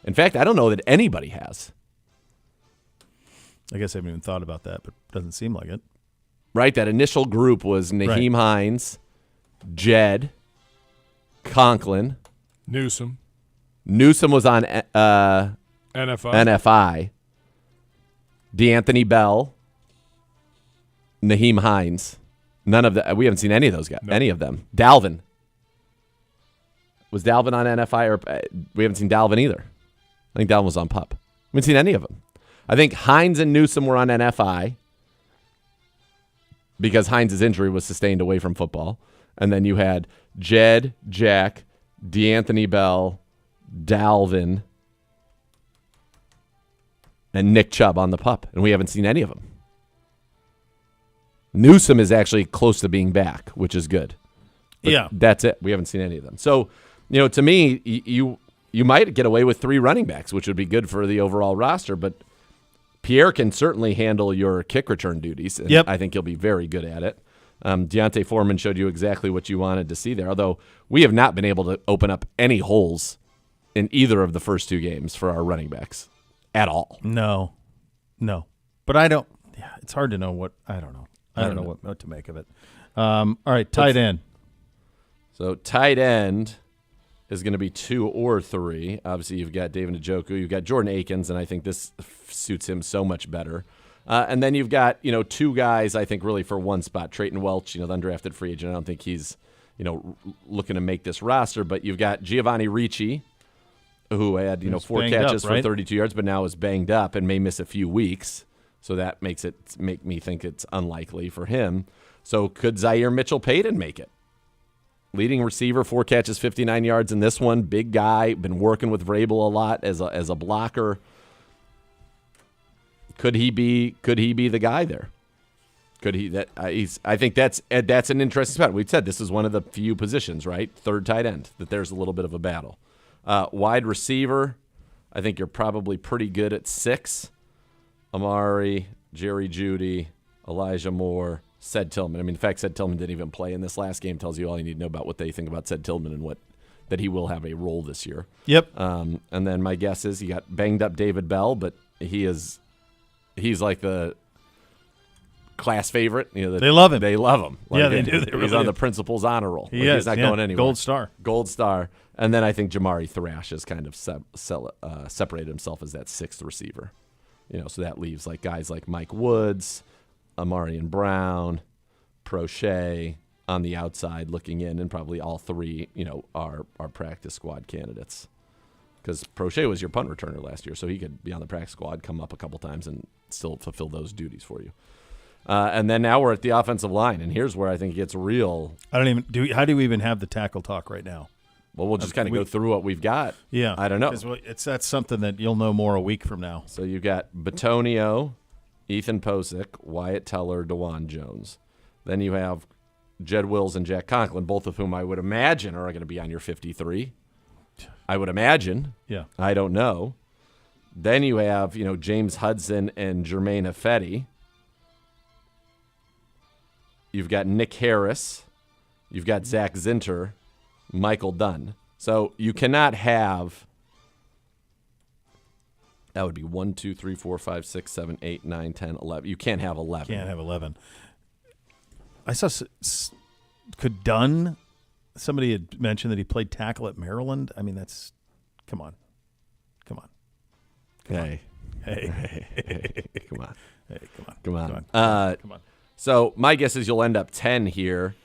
In fact, I don't know that anybody has. I guess I haven't even thought about that, but it doesn't seem like it. Right? That initial group was Nyheim Hines, Jed, Conklin. Newsom was on NFI. DeAnthony Bell, Nyheim Hines. None of the we haven't seen any of those guys. Nope. Any of them. Dalvin. Was Dalvin on NFI or we haven't seen Dalvin either. I think Dalvin was on PUP. We haven't seen any of them. I think Hines and Newsom were on NFI because Hines' injury was sustained away from football. And then you had Jed, Jack, DeAnthony Bell, Dalvin, and Nick Chubb on the PUP, and we haven't seen any of them. Newsom is actually close to being back, which is good. But that's it. We haven't seen any of them. So, to me, you might get away with 3 running backs, which would be good for the overall roster, but Pierre can certainly handle your kick return duties, and I think he'll be very good at it. Deontay Foreman showed you exactly what you wanted to see there, although we have not been able to open up any holes in either of the first 2 games for our running backs at all. No. But I don't – it's hard to know what – I don't know. I don't know what to make of it. All right, tight end. So tight end is going to be 2 or 3. Obviously, you've got David Njoku. You've got Jordan Akins, and I think this suits him so much better. And then you've got, 2 guys, I think, really for one spot. Trayton Welch, the undrafted free agent. I don't think he's, looking to make this roster. But you've got Giovanni Ricci, who had, 4 catches for 32 yards, but now is banged up and may miss a few weeks. So that make me think it's unlikely for him. So could Zaire Mitchell-Payton make it? Leading receiver, 4 catches, 59 yards in this one. Big guy, been working with Vrabel a lot as a blocker. Could he be the guy there? Could he? I think that's an interesting spot. We've said this is one of the few positions, right? Third tight end, that there's a little bit of a battle. Wide receiver, I think you're probably pretty good at 6. Amari, Jerry Jeudy, Elijah Moore, Ced Tillman. I mean, the fact Ced Tillman didn't even play in this last game tells you all you need to know about what they think about Ced Tillman and that he will have a role this year. Yep. And then my guess is you got banged up David Bell, but he's like the class favorite. You know, they love him. They love him. Like, yeah, they do. They he's really on do. the principal's honor roll. He's not going anywhere. Gold star. Gold star. And then I think Jamari Thrash has kind of separated himself as that 6th receiver. You know, so that leaves like guys like Mike Woods, Amarian Brown, Prochet on the outside looking in, and probably all 3, you know, are practice squad candidates. Because Prochet was your punt returner last year, so he could be on the practice squad, come up a couple times, and still fulfill those duties for you. And then now we're at the offensive line, and here's where I think it gets real. How do we even have the tackle talk right now? Well, we'll just kind of go through what we've got. Yeah. I don't know. That's something that you'll know more a week from now. So you've got Bitonio, Ethan Posick, Wyatt Teller, DeJuan Jones. Then you have Jed Wills and Jack Conklin, both of whom I would imagine are going to be on your 53. I would imagine. Yeah. I don't know. Then you have, you know, James Hudson and Jermaine Ifedi. You've got Nick Harris. You've got Zach Zinter, Michael Dunn. So you cannot have, that would be 1, 2, 3, 4, 5, 6, 7, 8, 9, 10, 11. You can't have 11. Can't have 11. I saw, could Dunn, somebody had mentioned that he played tackle at Maryland. I mean, that's, come on. Hey. Come on. Come on. So my guess is you'll end up 10 here,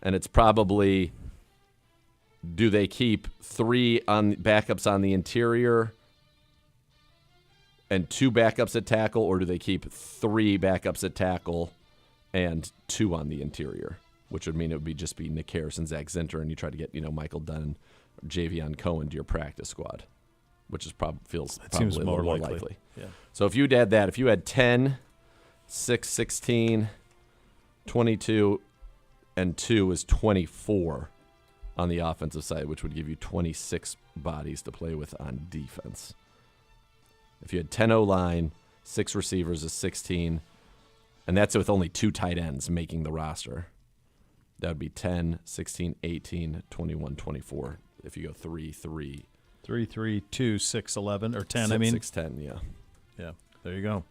and it's probably, do they keep 3 on backups on the interior and 2 backups at tackle, or do they keep 3 backups at tackle and 2 on the interior, which would mean it would just be Nick Harris and Zach Zinter, and you try to get, you know, Michael Dunn, Javion Cohen to your practice squad, which is feels seems a more little more likely. likely. Yeah. So if you'd add that, if you had 10, 6, 16, 22, and 2 is 24 on the offensive side, which would give you 26 bodies to play with on defense. If you had 10 O-line, 6 receivers is 16, and that's with only 2 tight ends making the roster. That would be 10, 16, 18, 21, 24. If you go 3, 3. 3, 3, 2, 6, 11, or 10, 6, I mean. 6, 10, yeah. Yeah, there you go.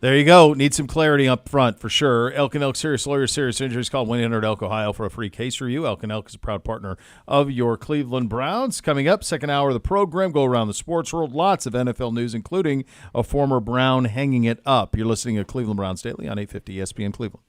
There you go. Need some clarity up front for sure. Elk & Elk Serious Lawyers, Serious Injuries. Call 1-800-ELK Ohio for a free case review. Elk & Elk is a proud partner of your Cleveland Browns. Coming up, second hour of the program, go around the sports world. Lots of NFL news, including a former Brown hanging it up. You're listening to Cleveland Browns Daily on 850 ESPN Cleveland.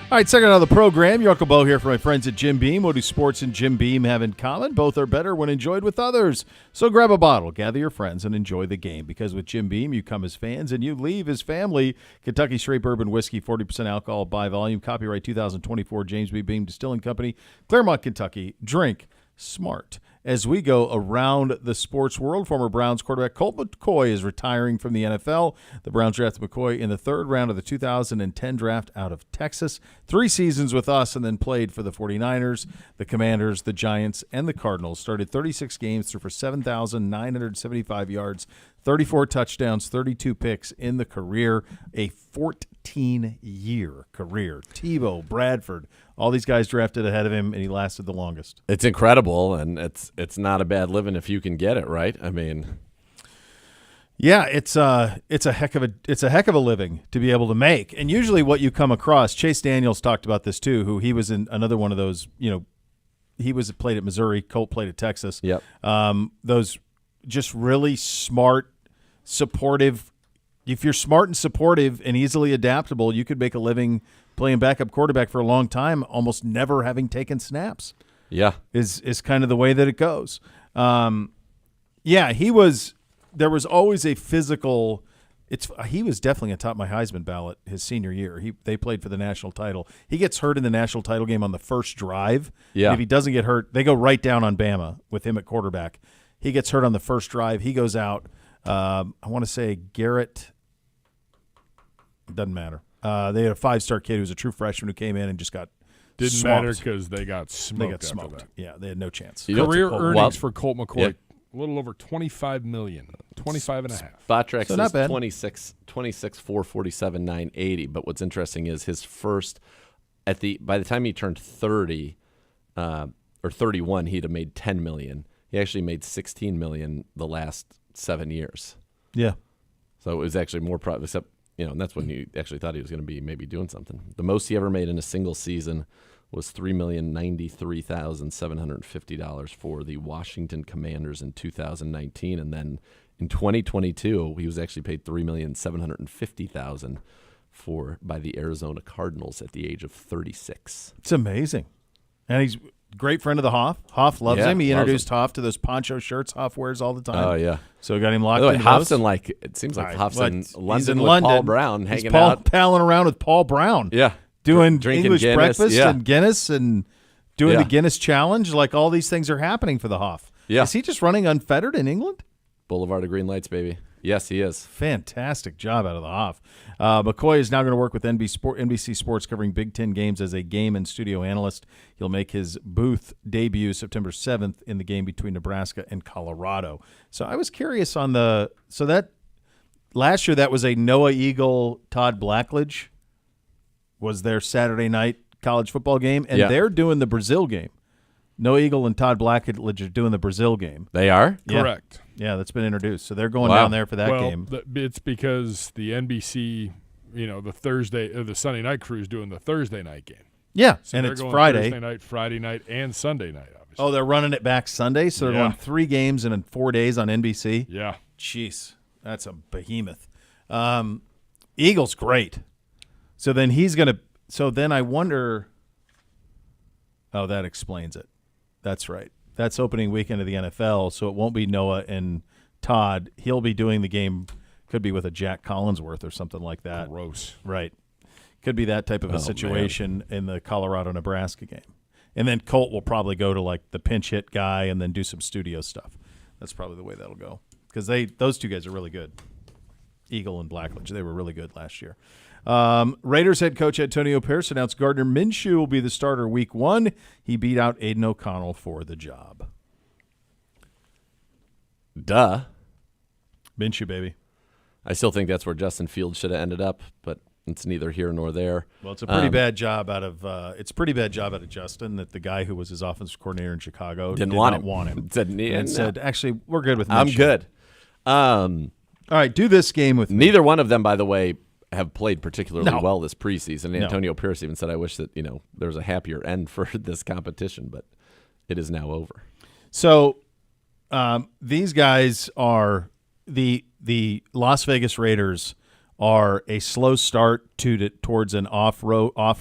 All right, second out of the program. Your Uncle Bo here for my friends at Jim Beam. What do sports and Jim Beam have in common? Both are better when enjoyed with others. So grab a bottle, gather your friends, and enjoy the game. Because with Jim Beam, you come as fans and you leave as family. Kentucky Straight Bourbon Whiskey, 40% alcohol by volume. Copyright 2024, James B. Beam Distilling Company, Claremont, Kentucky. Drink smart. As we go around the sports world, former Browns quarterback Colt McCoy is retiring from the NFL. The Browns drafted McCoy in the third round of the 2010 draft out of Texas. 3 seasons with us and then played for the 49ers, the Commanders, the Giants, and the Cardinals. Started 36 games, threw for 7,975 yards, 34 touchdowns, 32 picks in the career, a 14-year career. Tebow, Bradford, all these guys drafted ahead of him, and he lasted the longest. It's incredible, and it's not a bad living if you can get it, right? I mean, yeah, it's a heck of a living to be able to make. And usually, what you come across, Chase Daniels talked about this too. Who he was in another one of those. He played at Missouri. Colt played at Texas. Yep. Those just really smart, supportive. If you're smart and supportive and easily adaptable, you could make a living playing backup quarterback for a long time, almost never having taken snaps. Yeah, is kind of the way that it goes. Yeah, he was. There was always a physical. He was definitely atop my Heisman ballot his senior year. They played for the national title. He gets hurt in the national title game on the first drive. Yeah. If he doesn't get hurt, they go right down on Bama with him at quarterback. He gets hurt on the first drive. He goes out. I want to say Garrett. Doesn't matter. They had a 5-star kid who was a true freshman who came in and just got Didn't swamped. matter because they got smoked. They got after smoked. that. Yeah, they had no chance. Career Colt- earnings for Colt McCoy, Yep. a little over $25 million, 25 and a half. Botrex So not is bad. 26, 447, 980. But what's interesting is his first by the time he turned 30 or 31, he'd have made 10 million. He actually made 16 million the last 7 years. Yeah. So it was actually more except and that's when you actually thought he was going to be maybe doing something. The most he ever made in a single season was $3,093,750 for the Washington Commanders in 2019, and then in 2022 he was actually paid $3,750,000 by the Arizona Cardinals at the age of 36. It's amazing. And he's a great friend of the Hoff. Hoff loves Yeah, him. He loves introduced him. Hoff to those poncho shirts Hoff wears all the time. Oh yeah. So we got him By locked the way, in. Hoff's in it seems like All right, Hoff's but in he's London in with London. Paul Brown He's hanging out. palling around with Paul Brown. Yeah. Doing Drinking English Guinness, breakfast yeah. and Guinness and doing Yeah. the Guinness challenge. Like all these things are happening for the Hoff. Yeah. Is he just running unfettered in England? Boulevard of Green Lights, baby. Yes, he is. Fantastic job out of the Hoff. McCoy is now going to work with NBC Sports covering Big Ten games as a game and studio analyst. He'll make his booth debut September 7th in the game between Nebraska and Colorado. So I was curious on that last year that was a Noah Eagle, Todd Blackledge was their Saturday night college football game, and Yeah. they're doing the Brazil game. Noah Eagle and Todd Blackledge are doing the Brazil game. They are? Yeah. Correct. Yeah, that's been introduced. So they're going Wow. down there for that well, game. It's because the NBC, the Thursday, the Sunday night crew is doing the Thursday night game. Yeah, So and they're it's going Friday. Thursday night, Friday night, and Sunday night, obviously. Oh, they're running it back Sunday, so they're Yeah. going 3 games in 4 days on NBC. Yeah. Jeez, that's a behemoth. Eagle's great. So then he's going to – so then I wonder – oh, that explains it. That's right. That's opening weekend of the NFL, so it won't be Noah and Todd. He'll be doing the game, could be with a Jack Collinsworth or something like that. Gross. Right. Could be that type of a situation in the Colorado-Nebraska game. And then Colt will probably go to like the pinch hit guy and then do some studio stuff. That's probably the way that'll go because those two guys are really good. Eagle and Blackledge, they were really good last year. Raiders head coach Antonio Pierce announced Gardner Minshew will be the starter week 1. He beat out Aiden O'Connell for the job. Duh. Minshew, baby. I still think that's where Justin Fields should have ended up, but it's neither here nor there. Well, it's a pretty bad job out of Justin that the guy who was his offensive coordinator in Chicago Did not not want him. Said, actually, we're good with Minshew. I'm good. All right, do this game with me. Neither one of them, by the way, have played particularly No. well this preseason. No. Antonio Pierce even said, I wish that, there was a happier end for this competition, but it is now over. So these guys are the Las Vegas Raiders are a slow start towards an off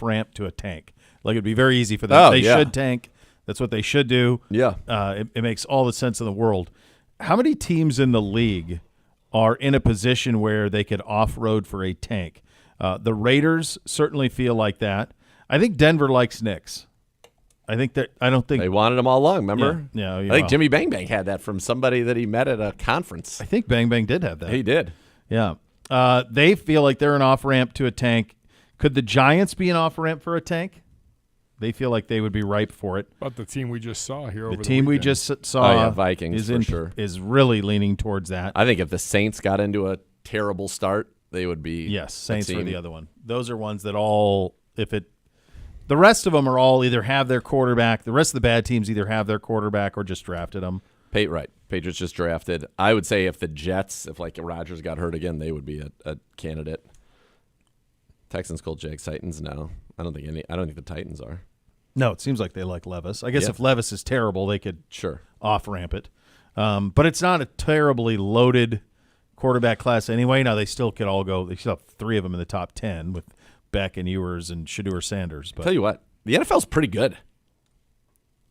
ramp to a tank. Like it'd be very easy for them. Oh, They yeah. should tank. That's what they should do. Yeah. It makes all the sense in the world. How many teams in the league are in a position where they could off-road for a tank? The Raiders certainly feel like that. I think Denver likes Knicks. I don't think They wanted him all along, remember? Yeah, I think Jimmy Bang Bang had that from somebody that he met at a conference. I think Bang Bang did have that. He did. Yeah. They feel like they're an off-ramp to a tank. Could the Giants be an off-ramp for a tank? They feel like they would be ripe for it. But the team we just saw here over The team we weekend. just saw, Oh, yeah, Vikings, for sure. is really leaning towards that. I think if the Saints got into a terrible start, they would be. Yes, a Saints were team. the other one. Those are ones that the rest of them are all either have their quarterback. The rest of the bad teams either have their quarterback or just drafted them. Right. Patriots just drafted. I would say if the Jets, if like Rodgers got hurt again, they would be a candidate. Texans, Colts, Jags, Titans. No, I don't think the Titans are. No, it seems like they like Levis. I guess Yeah. if Levis is terrible, they could Sure. off-ramp it. But it's not a terribly loaded quarterback class anyway. Now, they still could all go. They still have 3 of them in the top 10 with Beck and Ewers and Shedeur Sanders. But Tell you what, the NFL's pretty good.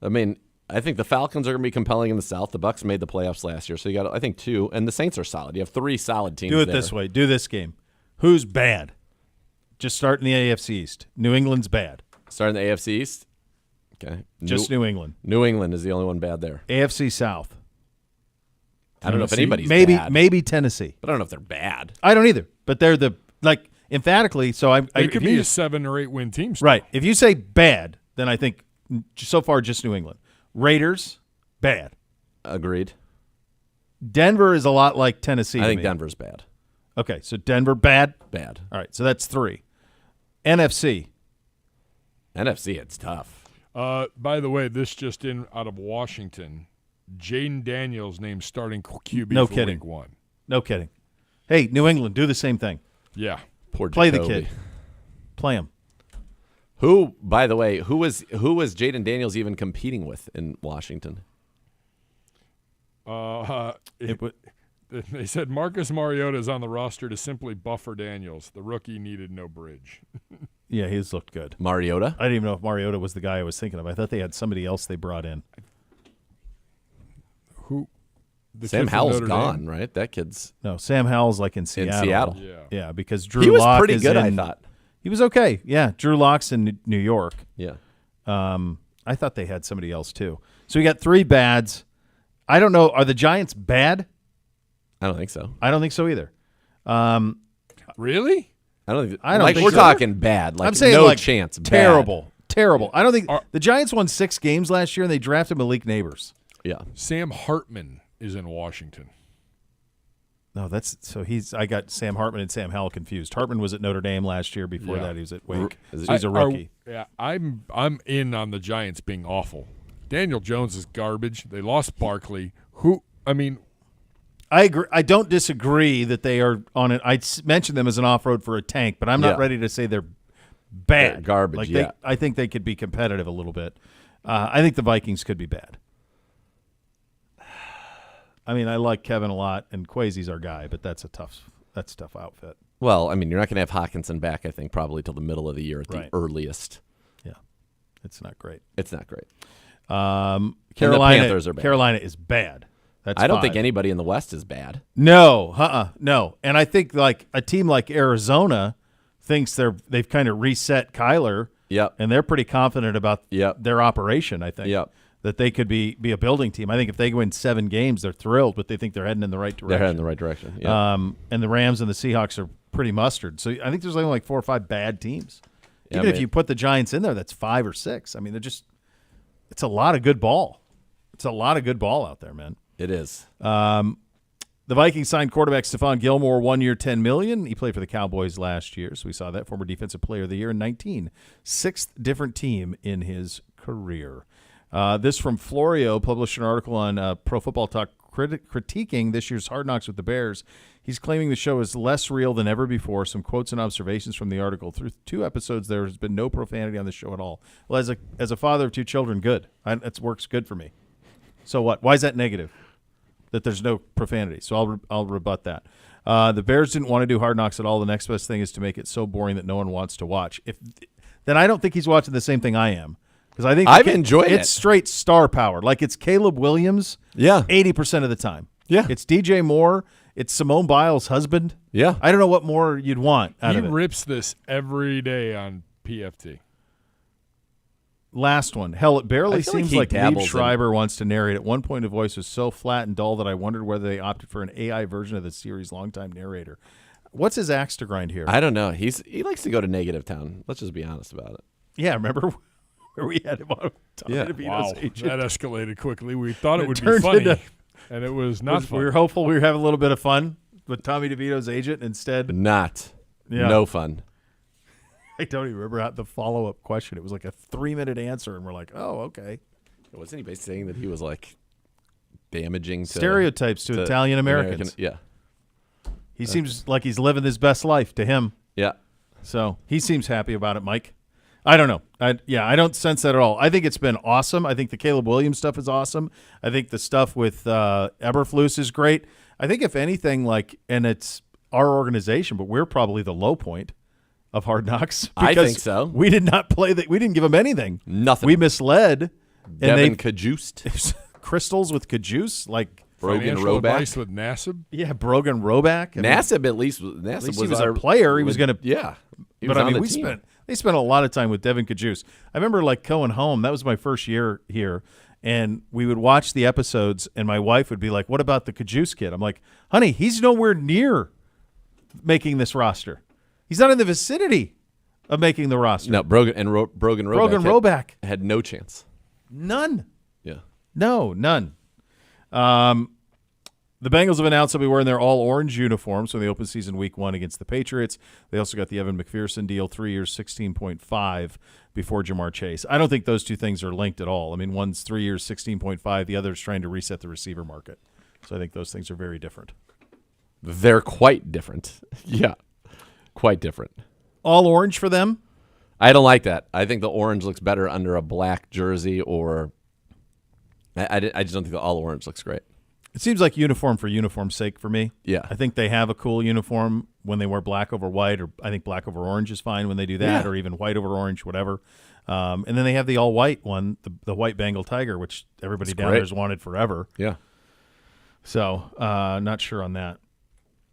I mean, I think the Falcons are going to be compelling in the South. The Bucks made the playoffs last year, so you got, I think, 2. And the Saints are solid. You have 3 solid teams do it there. this way. Do this game. Who's bad? Just start in the AFC East. New England's bad. Starting the AFC East? Okay. Just New England. New England is the only one bad there. AFC South. I don't know if Tennessee. anybody's maybe bad. Maybe Tennessee. But I don't know if they're bad. I don't either. But they're emphatically. So It could if be you- a 7 or 8 win team. Still. right. If you say bad, then I think so far just New England. Raiders, bad. Agreed. Denver is a lot like Tennessee. I to think me. Denver's bad. Okay, so Denver bad. Bad. All right, so that's 3. NFC. NFC, it's tough. By the way, this just in out of Washington. Jaden Daniels named starting QB No for kidding. Week 1. No kidding. Hey, New England, do the same thing. Yeah. Poor Play the Jacoby. kid. Play him. Who, by the way, who was Jaden Daniels even competing with in Washington? They said Marcus Mariota is on the roster to simply buffer Daniels. The rookie needed no bridge. Yeah, he's looked good. Mariota? I didn't even know if Mariota was the guy I was thinking of. I thought they had somebody else they brought in. Who? The Sam kid from Howell's Notre gone, Dame? right? That kid's No, Sam Howell's like in Seattle. Seattle. Yeah. Yeah, because Drew he was Lock pretty is good, in, I thought. He was okay. Yeah, Drew Lock's in New York. Yeah. I thought they had somebody else too. So we got 3 bads. I don't know. Are the Giants bad? I don't think so. I don't think so either. Really? I don't think. I don't like think we're so. talking bad. Like I'm saying no like chance. Bad. Terrible. I don't think the Giants won 6 games last year and they drafted Malik Neighbors. Yeah. Sam Hartman is in Washington. No, I got Sam Hartman and Sam Howell confused. Hartman was at Notre Dame last year. Before Yeah. that, he was at Wake. Is He's a rookie. I'm in on the Giants being awful. Daniel Jones is garbage. They lost Barkley. I agree. I don't disagree that they are on it. I mentioned them as an off-road for a tank, but I'm not Yeah. ready to say they're bad. They're garbage, Like yeah. I think they could be competitive a little bit. I think the Vikings could be bad. I mean, I like Kevin a lot, and Kwesi's our guy, but that's a tough outfit. Well, I mean, you're not going to have Hawkinson back, I think, probably till the middle of the year at Right. the earliest. Yeah, it's not great. It's not great. Carolina, Panthers are bad. Carolina is bad. That's I don't think 5. anybody in the West is bad. No, no. And I think like a team like Arizona thinks they've kind of reset Kyler. Yep. And they're pretty confident about Yep. their operation, I think. Yep. That they could be a building team. I think if they win 7 games, they're thrilled, but they think they're heading in the right direction. They're heading in the right direction. Yeah. And the Rams and the Seahawks are pretty mustard. So I think there's only like 4 or 5 bad teams. Yeah, Even if man. you put the Giants in there, that's 5 or 6. I mean, it's a lot of good ball. It's a lot of good ball out there, man. It is. The Vikings signed quarterback Stephon Gilmore, 1 year, $10 million. He played for the Cowboys last year, so we saw that. Former Defensive Player of the Year in 19. 6th different team in his career. This from Florio published an article on Pro Football Talk critiquing this year's Hard Knocks with the Bears. He's claiming the show is less real than ever before. Some quotes and observations from the article. Through 2 episodes, there has been no profanity on the show at all. Well, as a father of 2 children, good. That works good for me. So what? Why is that negative? That there's no profanity. So I'll rebut that. The Bears didn't want to do Hard Knocks at all. The next best thing is to make it so boring that no one wants to watch. Then I don't think he's watching the same thing I am. Because I think I've enjoyed it. It's straight star power. Like it's Caleb Williams 80% of the time. Yeah. It's DJ Moore. It's Simone Biles' husband. Yeah. I don't know what more you'd want out of it. He rips this every day on PFT. Last one. Hell, it barely seems he like Liev dabbles in- Schreiber wants to narrate. At one point, the voice was so flat and dull that I wondered whether they opted for an AI version of the series' longtime narrator. What's his axe to grind here? I don't know. He likes to go to negative town. Let's just be honest about it. Yeah, remember where we had him on Tommy Yeah. DeVito's Wow, agent? that escalated quickly. We thought it would be turned funny, into- and it was not We funny. were hopeful we were having a little bit of fun with Tommy DeVito's agent. Instead, Not. Yeah. No fun. I don't even remember the follow-up question. It was like a 3-minute answer, and we're like, oh, okay. Wasn't anybody saying that he was like damaging to Stereotypes to Italian Americans. Yeah. He seems like he's living his best life to him. Yeah. So he seems happy about it, Mike. I don't know. I don't sense that at all. I think it's been awesome. I think the Caleb Williams stuff is awesome. I think the stuff with Eberflus is great. I think if anything, and it's our organization, but we're probably the low point of Hard Knocks. I because think so. We did not play that. We didn't give them anything. Nothing. We misled. Devin Kajust. Crystals with Kajus, like Brogan Financial Roback. advice with Nassib. yeah, Brogan Roback. Nassib at least he was our a player. He was going to. Yeah. He But was I on mean, the team. they spent a lot of time with Devin Kajus. I remember going home. That was my first year here, and we would watch the episodes, and my wife would be like, "What about the Kajus kid?" I'm like, "Honey, he's nowhere near making this roster. He's not in the vicinity of making the roster." No, Brogan Roback had no chance. None. Yeah. No, none. The Bengals have announced they'll be wearing their all-orange uniforms for the open season week 1 against the Patriots. They also got the Evan McPherson deal, 3 years, $16.5 before Jamar Chase. I don't think those two things are linked at all. I mean, one's 3 years, $16.5. The other's trying to reset the receiver market. So I think those things are very different. They're quite different. Yeah. Quite different. All orange for them? I don't like that. I think the orange looks better under a black jersey or I just don't think the all orange looks great. It seems like uniform for uniform's sake for me. Yeah. I think they have a cool uniform when they wear black over white, or I think black over orange is fine when they do that, Yeah. or even white over orange, whatever. And then they have the all-white one, the white Bengal Tiger, which everybody It's down great. there's wanted forever. Yeah. So not sure on that.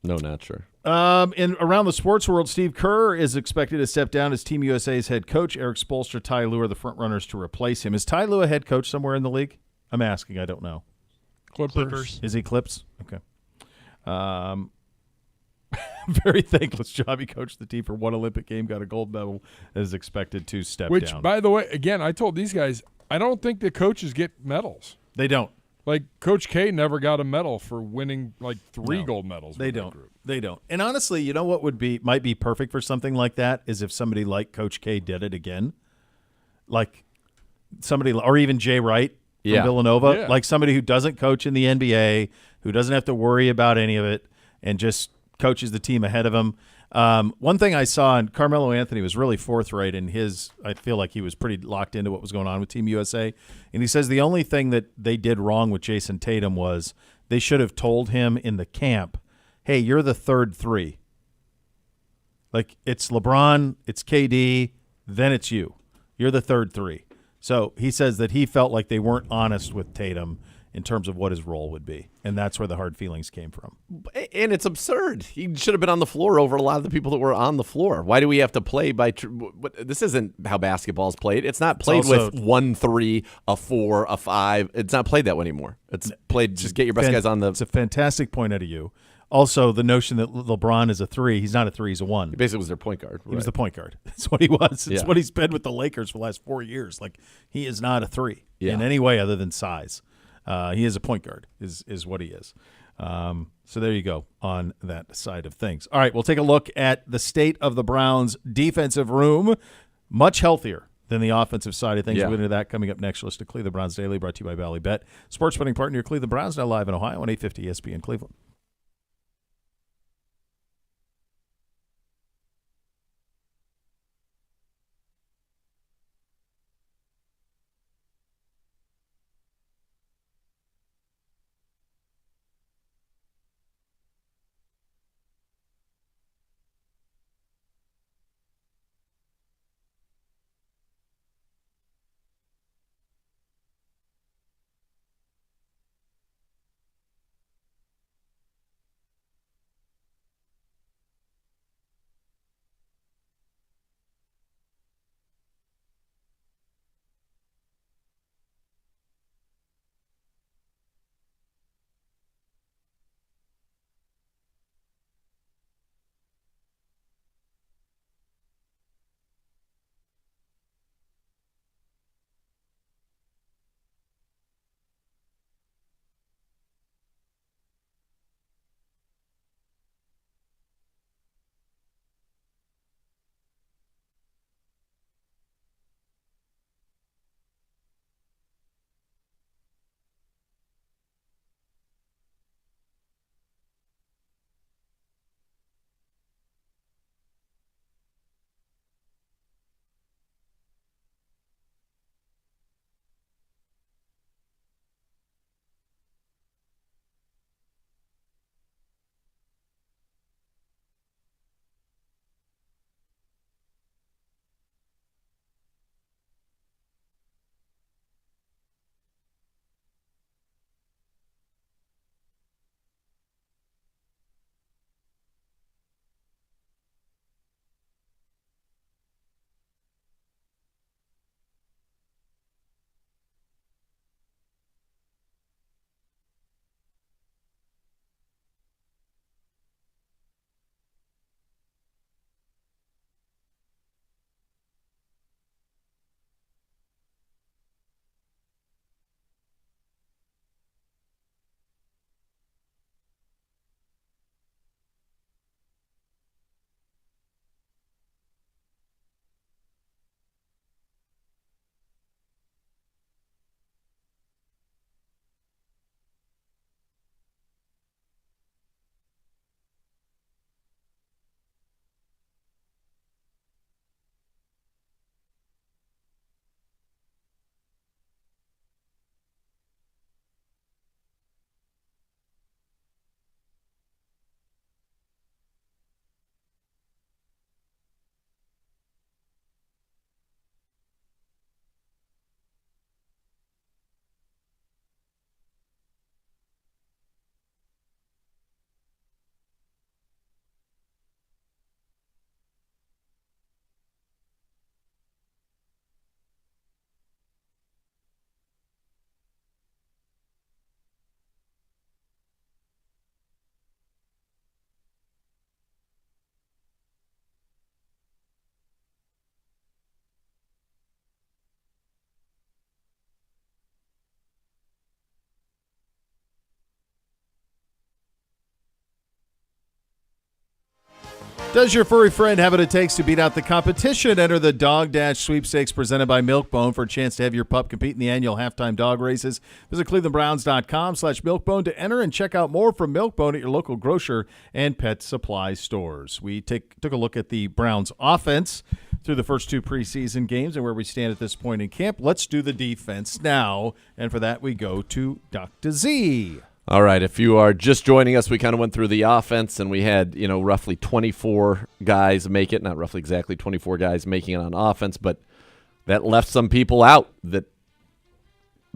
No, not sure. In around the sports world, Steve Kerr is expected to step down as Team USA's head coach. Eric Spoelstra, Ty Lue are the front runners to replace him. Is Ty Lue a head coach somewhere in the league? I'm asking. I don't know. Clippers. Is he Clips? Okay. Very thankless job. He coached the team for one Olympic game, got a gold medal, and is expected to step Which, down. by the way, again, I told these guys, I don't think the coaches get medals. They don't. Like, Coach K never got a medal for winning, like, 3 No, gold medals. They with that don't. group. They don't. And honestly, you know what might be perfect for something like that is if somebody like Coach K did it again. Like somebody, or even Jay Wright from Yeah. Villanova, Yeah. like somebody who doesn't coach in the NBA, who doesn't have to worry about any of it, and just coaches the team ahead of him. One thing I saw, and Carmelo Anthony was really forthright in his, I feel like he was pretty locked into what was going on with Team USA. And he says the only thing that they did wrong with Jason Tatum was they should have told him in the camp, hey, you're the third 3. Like, it's LeBron, it's KD, then it's you. You're the third 3. So he says that he felt like they weren't honest with Tatum in terms of what his role would be. And that's where the hard feelings came from. And it's absurd. He should have been on the floor over a lot of the people that were on the floor. Why do we have to play by this isn't how basketball's played. It's not played also, with 1-3, a 4, a 5. It's not played that way anymore. It's played just get your best guys on the. It's a fantastic point out of you. Also, the notion that LeBron is a 3, he's not a 3, he's a 1. He basically was their point guard. He was the point guard. That's what he was. It's Yeah. what he's been with the Lakers for the last 4 years. Like, he is not a 3 Yeah. in any way other than size. He is a point guard, is what he is. So there you go on that side of things. All right, we'll take a look at the state of the Browns' defensive room. Much healthier than the offensive side of things. Yeah. We'll get into that coming up next. Let's to Cleveland Browns Daily, brought to you by Valley Bet. Sports betting partner, your Cleveland Browns, now live in Ohio on 850 ESPN Cleveland. Does your furry friend have what it takes to beat out the competition? Enter the Dog Dash Sweepstakes presented by Milkbone for a chance to have your pup compete in the annual halftime dog races. Visit clevelandbrowns.com/milkbone to enter and check out more from Milkbone at your local grocer and pet supply stores. We took a look at the Browns offense through the first 2 preseason games and where we stand at this point in camp. Let's do the defense now, and for that we go to Dr. Z. All right, if you are just joining us, we kind of went through the offense, and we had, roughly 24 guys make it. Not roughly exactly 24 guys making it on offense, but that left some people out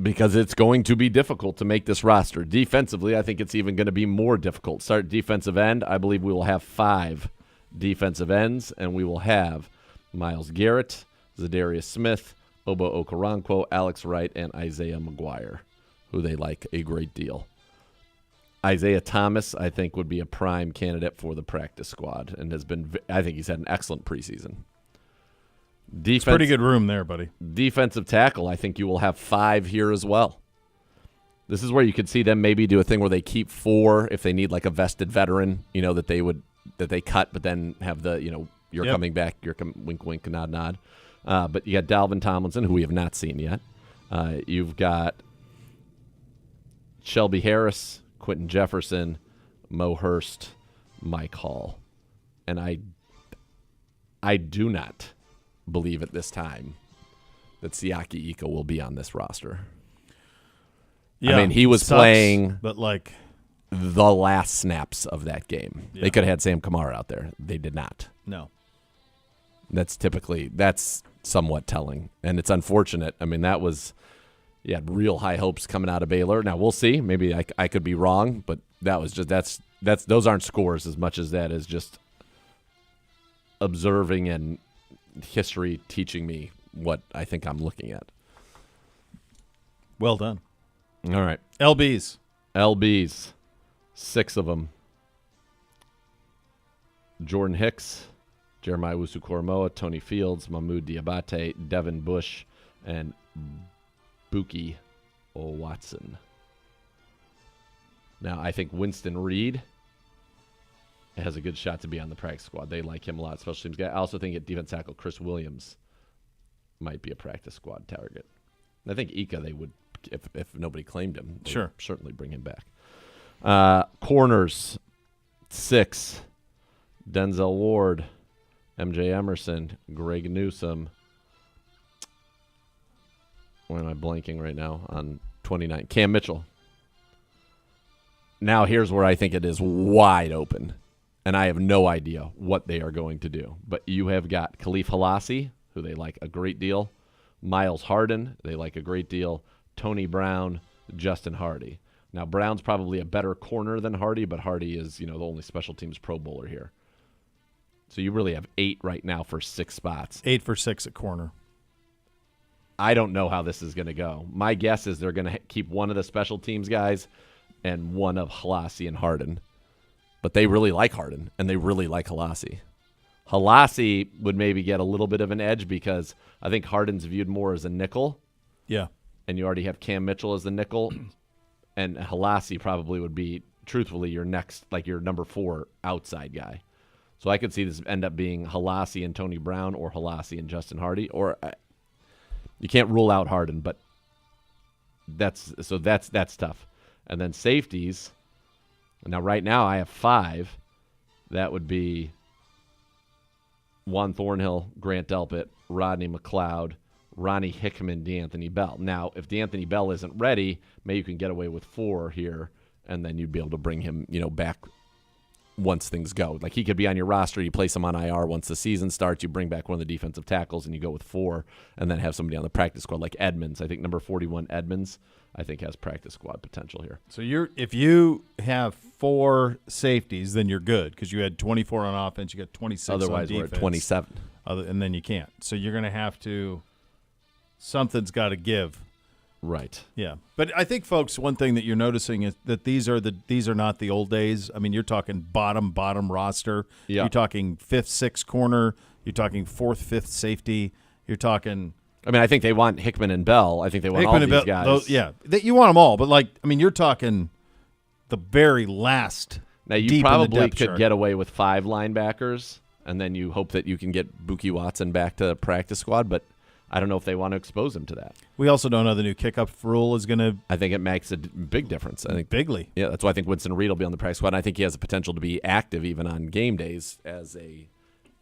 because it's going to be difficult to make this roster. Defensively, I think it's even going to be more difficult. Start defensive end, I believe we will have 5 defensive ends, and we will have Myles Garrett, Zadarius Smith, Obo Okoronkwo, Alex Wright, and Isaiah McGuire, who they like a great deal. Isaiah Thomas, I think, would be a prime candidate for the practice squad and I think he's had an excellent preseason. It's pretty good room there, buddy. Defensive tackle, I think you will have 5 here as well. This is where you could see them maybe do a thing where they keep 4 if they need like a vested veteran, that they cut, but then have the, you're coming back, wink, wink, nod, nod. But you got Dalvin Tomlinson, who we have not seen yet. You've got Shelby Harris, Quentin Jefferson, Mo Hurst, Mike Hall. And I do not believe at this time that Siaki Ika will be on this roster. Yeah, I mean, he was playing but like the last snaps of that game. Yeah. They could have had Sam Kamara out there. They did not. No. That's somewhat telling. And it's unfortunate. I mean, you had real high hopes coming out of Baylor. Now we'll see. Maybe I could be wrong, but that was just those aren't scores as much as that is just observing and history teaching me what I think I'm looking at. Well done. All right. LBs. 6 of them. Jordan Hicks, Jeremiah Wusu-Koramoah, Tony Fields, Mahmoud Diabate, Devin Bush, and Buki Watson. Now, I think Winston Reed has a good shot to be on the practice squad. They like him a lot, special teams guy. I also think at defense tackle, Chris Williams might be a practice squad target. And I think Ika, they would, if nobody claimed him, they would certainly bring him back. Corners, 6, Denzel Ward, MJ Emerson, Greg Newsome. Why am I blanking right now on 29? Cam Mitchell. Now here's where I think it is wide open, and I have no idea what they are going to do. But you have got Khalif Halasi, who they like a great deal, Miles Harden, they like a great deal, Tony Brown, Justin Hardy. Now Brown's probably a better corner than Hardy, but Hardy is the only special teams Pro Bowler here. So you really have 8 right now for 6 spots. 8 for 6 at corner. I don't know how this is going to go. My guess is they're going to keep one of the special teams guys and one of Halasi and Harden. But they really like Harden, and they really like Halasi. Halasi would maybe get a little bit of an edge because I think Harden's viewed more as a nickel. Yeah. And you already have Cam Mitchell as the nickel. And Halasi probably would be, truthfully, your next, like your number 4 outside guy. So I could see this end up being Halasi and Tony Brown or Halasi and Justin Hardy. Or you can't rule out Harden, but that's tough. And then safeties. Now, right now, I have 5. That would be Juan Thornhill, Grant Delpit, Rodney McLeod, Ronnie Hickman, DeAnthony Bell. Now, if DeAnthony Bell isn't ready, maybe you can get away with 4 here, and then you'd be able to bring him, back once things go. Like, he could be on your roster. You place him on IR once the season starts. You bring back one of the defensive tackles, and you go with 4, and then have somebody on the practice squad like Edmonds. I think number 41, Edmonds, I think has practice squad potential here. So if you have 4 safeties, then you're good because you had 24 on offense. You got 26 Otherwise, on defense. we're at 27. And then you can't. So you're going to have to – something's got to give. Right. Yeah. But I think, folks, one thing that you're noticing is that these are not the old days. I mean, you're talking bottom roster. Yeah. You're talking 5th, 6th corner. You're talking 4th, 5th safety. You're talking – I mean, I think they want Hickman and Bell. I think they want Hickman all these guys. You want them all. But, you're talking the very last. Now, you deep probably in the depth could chart. get away with 5 linebackers and then you hope that you can get Buki Watson back to the practice squad. But I don't know if they want to expose him to that. We also don't know the new kickoff rule is going to. I think it makes a big difference. I think bigly. Yeah, that's why I think Winston Reed will be on the practice squad. And I think he has the potential to be active even on game days as a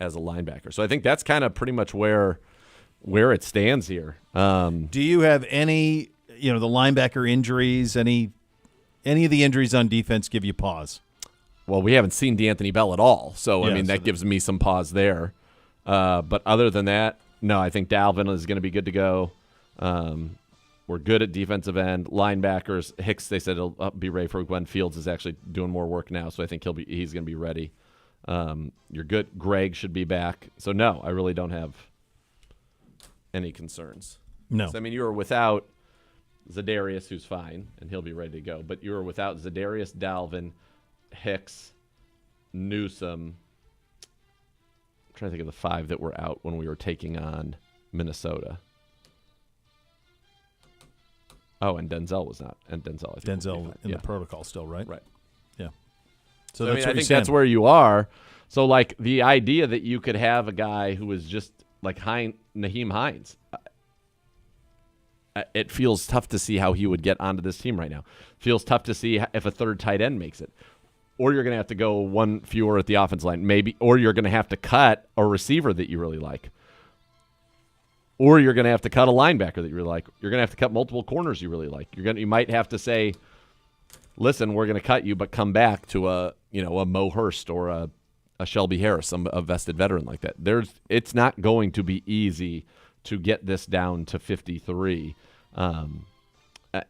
linebacker. So I think that's kind of pretty much where it stands here. Do you have any, the linebacker injuries, any of the injuries on defense give you pause? Well, we haven't seen DeAnthony Bell at all, so Yeah, that gives me some pause there. But other than that, no, I think Dalvin is going to be good to go. We're good at defensive end, linebackers. Hicks, they said he'll be ready for Glenn Fields is actually doing more work now, so I think he's going to be ready. You're good. Greg should be back. So no, I really don't have any concerns. No, So, you were without Zadarius, who's fine, and he'll be ready to go. But you were without Zadarius, Dalvin, Hicks, Newsome. I'm trying to think of the 5 that were out when we were taking on Minnesota. Oh, and Denzel was not. And Denzel, I think Denzel in the protocol still, right? Right. Yeah. So that's I think that's where you are. So, the idea that you could have a guy who is just like Naheem Hines, it feels tough to see how he would get onto this team right now. Feels tough to see if a third tight end makes it. Or you're going to have to go one fewer at the offense line, maybe, or you're going to have to cut a receiver that you really like. Or you're going to have to cut a linebacker that you really like. You're going to have to cut multiple corners you really like. You might have to say, listen, we're going to cut you, but come back to a Mo Hurst or a Shelby Harris, a vested veteran like that. It's not going to be easy to get this down to 53.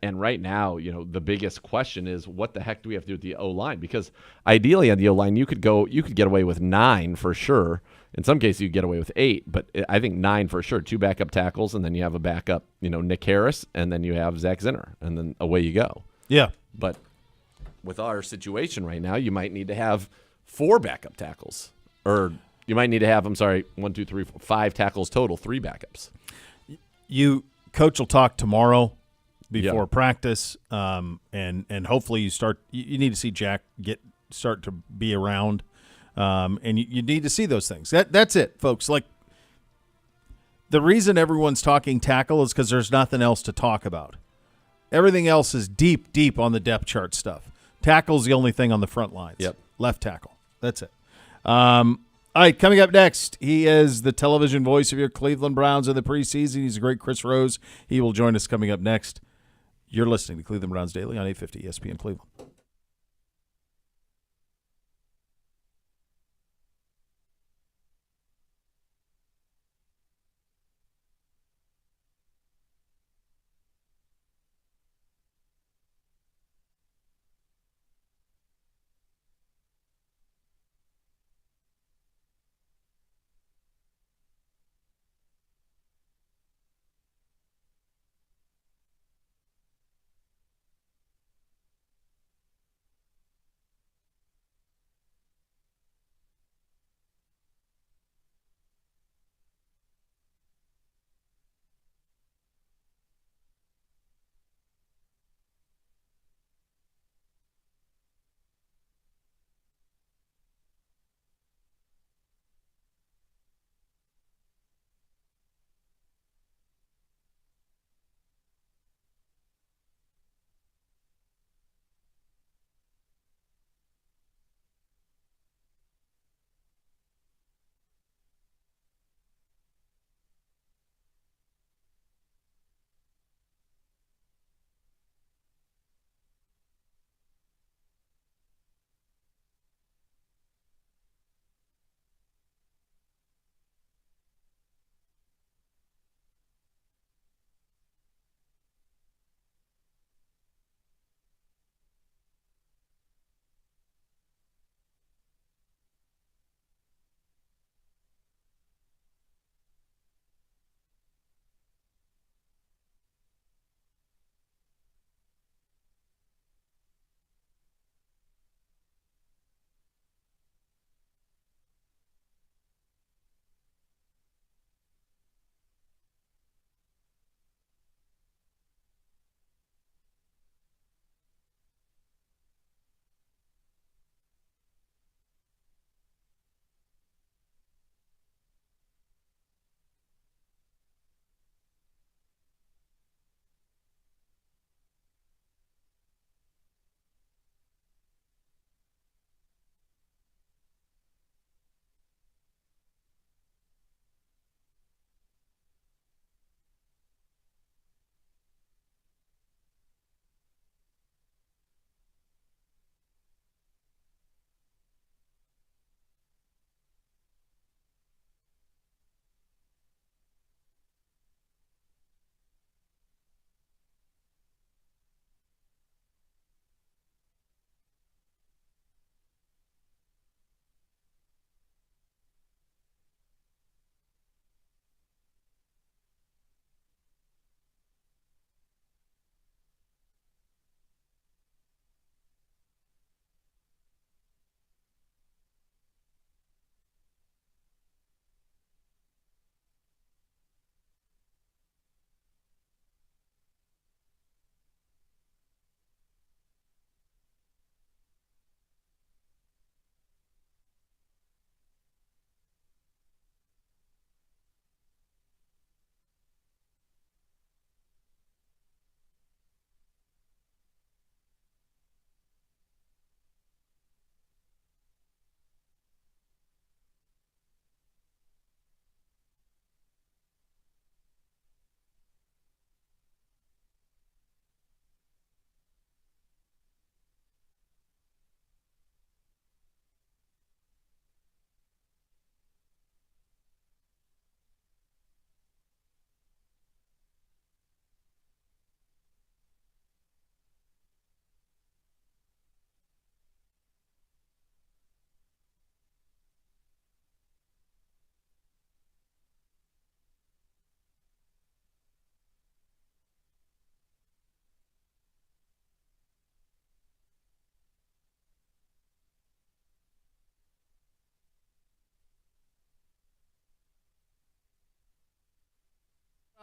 And right now, the biggest question is what the heck do we have to do with the O-line? Because ideally on the O-line, you could get away with 9 for sure. In some cases, you get away with 8, but I think 9 for sure. 2 backup tackles, and then you have a backup, Nick Harris, and then you have Zach Zinner, and then away you go. Yeah. But with our situation right now, you might need to have 4 backup tackles, or you might need to have, 5 tackles total, 3 backups. Coach will talk tomorrow before practice, and hopefully you need to see Jack start to be around, and you need to see those things. That's it, folks. The reason everyone's talking tackle is because there's nothing else to talk about. Everything else is deep on the depth chart stuff. Tackle's the only thing on the front lines. Yep. Left tackle. That's it. All right, coming up next, he is the television voice of your Cleveland Browns in the preseason. He's a great Chris Rose. He will join us coming up next. You're listening to Cleveland Browns Daily on 850 ESPN Cleveland.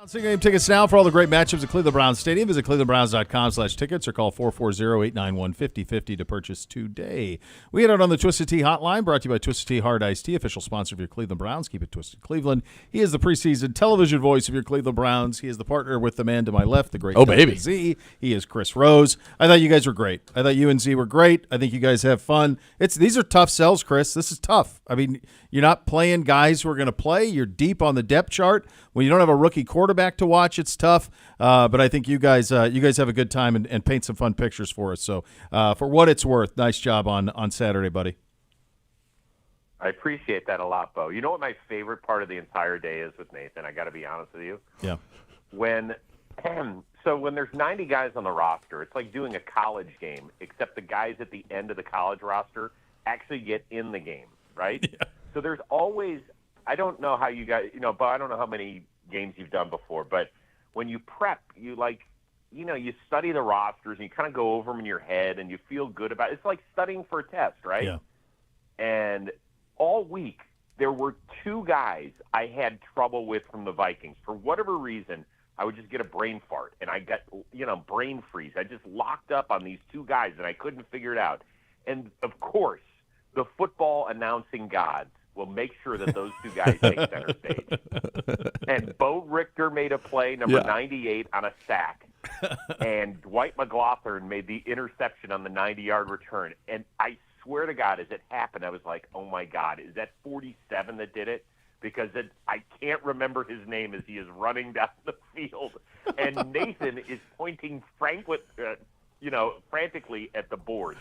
Game tickets now for all the great matchups at Cleveland Browns Stadium. Visit clevelandbrowns.com/tickets or call 440-891-5050 to purchase today. We get out on the Twisted Tea hotline, brought to you by Twisted Tea Hard Iced Tea, official sponsor of your Cleveland Browns. Keep it Twisted Cleveland. He is the preseason television voice of your Cleveland Browns. He is the partner with the man to my left, the great Z. He is Chris Rose. I thought you guys were great. I thought you and Z were great. I think you guys have fun. These are tough sells, Chris. This is tough. I mean, you're not playing guys who are going to play. You're deep on the depth chart. When you don't have a rookie quarterback to watch, it's tough. But I think you guys have a good time and paint some fun pictures for us. So for what it's worth, nice job on Saturday, buddy. I appreciate that a lot, Bo. You know what my favorite part of the entire day is with Nathan? I got to be honest with you. Yeah. When there's 90 guys on the roster, it's like doing a college game, except the guys at the end of the college roster actually get in the game, right? Yeah. So there's always – I don't know how you guys, Bo, I don't know how many games you've done before, but when you prep, you you study the rosters and you kind of go over them in your head and you feel good about it. It's like studying for a test, right? Yeah. And all week, there were two guys I had trouble with from the Vikings. For whatever reason, I would just get a brain fart and I got, brain freeze. I just locked up on these two guys and I couldn't figure it out. And of course, the football announcing gods will make sure that those two guys take center stage. And Bo Richter made a play, number 98, on a sack. And Dwight McLaughlin made the interception on the 90-yard return. And I swear to God, as it happened, I was like, oh, my God, is that 47 that did it? Because I can't remember his name as he is running down the field. And Nathan is pointing frantically at the board.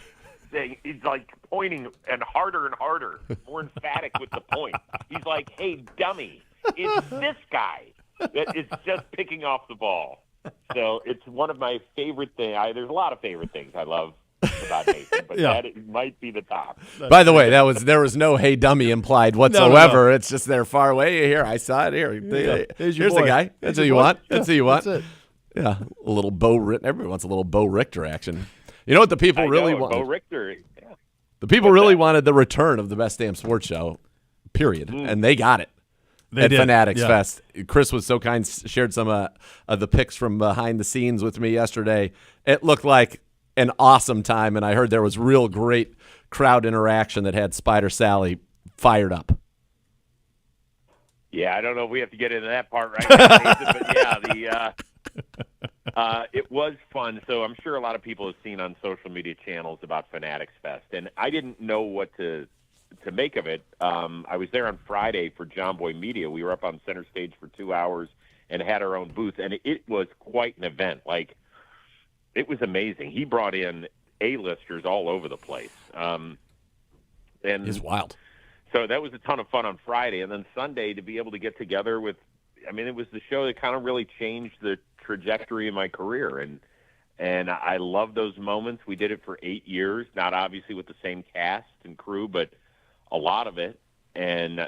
He's like pointing and harder, more emphatic with the point. He's like, hey, dummy, it's this guy that is just picking off the ball. So it's one of my favorite things. There's a lot of favorite things I love about Nathan, but that might be the top. By the way, there was no hey dummy implied whatsoever. No. It's just they're far away. Here, I saw it here. Here's the guy. That's who you want. That's who you want. That's it. Yeah, a little Bo Richter. Everyone wants a little Bo Richter action. You know what the people really wanted? Bo Richter. Yeah. The people really wanted the return of the Best Damn Sports Show, period. And they got it at Fanatics Fest. Chris was so kind, shared some of the pics from behind the scenes with me yesterday. It looked like an awesome time, and I heard there was real great crowd interaction that had Spider Sally fired up. Yeah, I don't know if we have to get into that part right now, Nathan, but yeah, it was fun. So I'm sure a lot of people have seen on social media channels about Fanatics Fest, and I didn't know what to make of it. I was there on Friday for John Boy Media. We were up on center stage for 2 hours and had our own booth, and it was quite an event. Like, it was amazing. He brought in A-listers all over the place. And it's wild. So that was a ton of fun on Friday. And then Sunday, to be able to get together with, it was the show that kind of really changed the trajectory of my career. And I love those moments. We did it for 8 years, not obviously with the same cast and crew, but a lot of it. And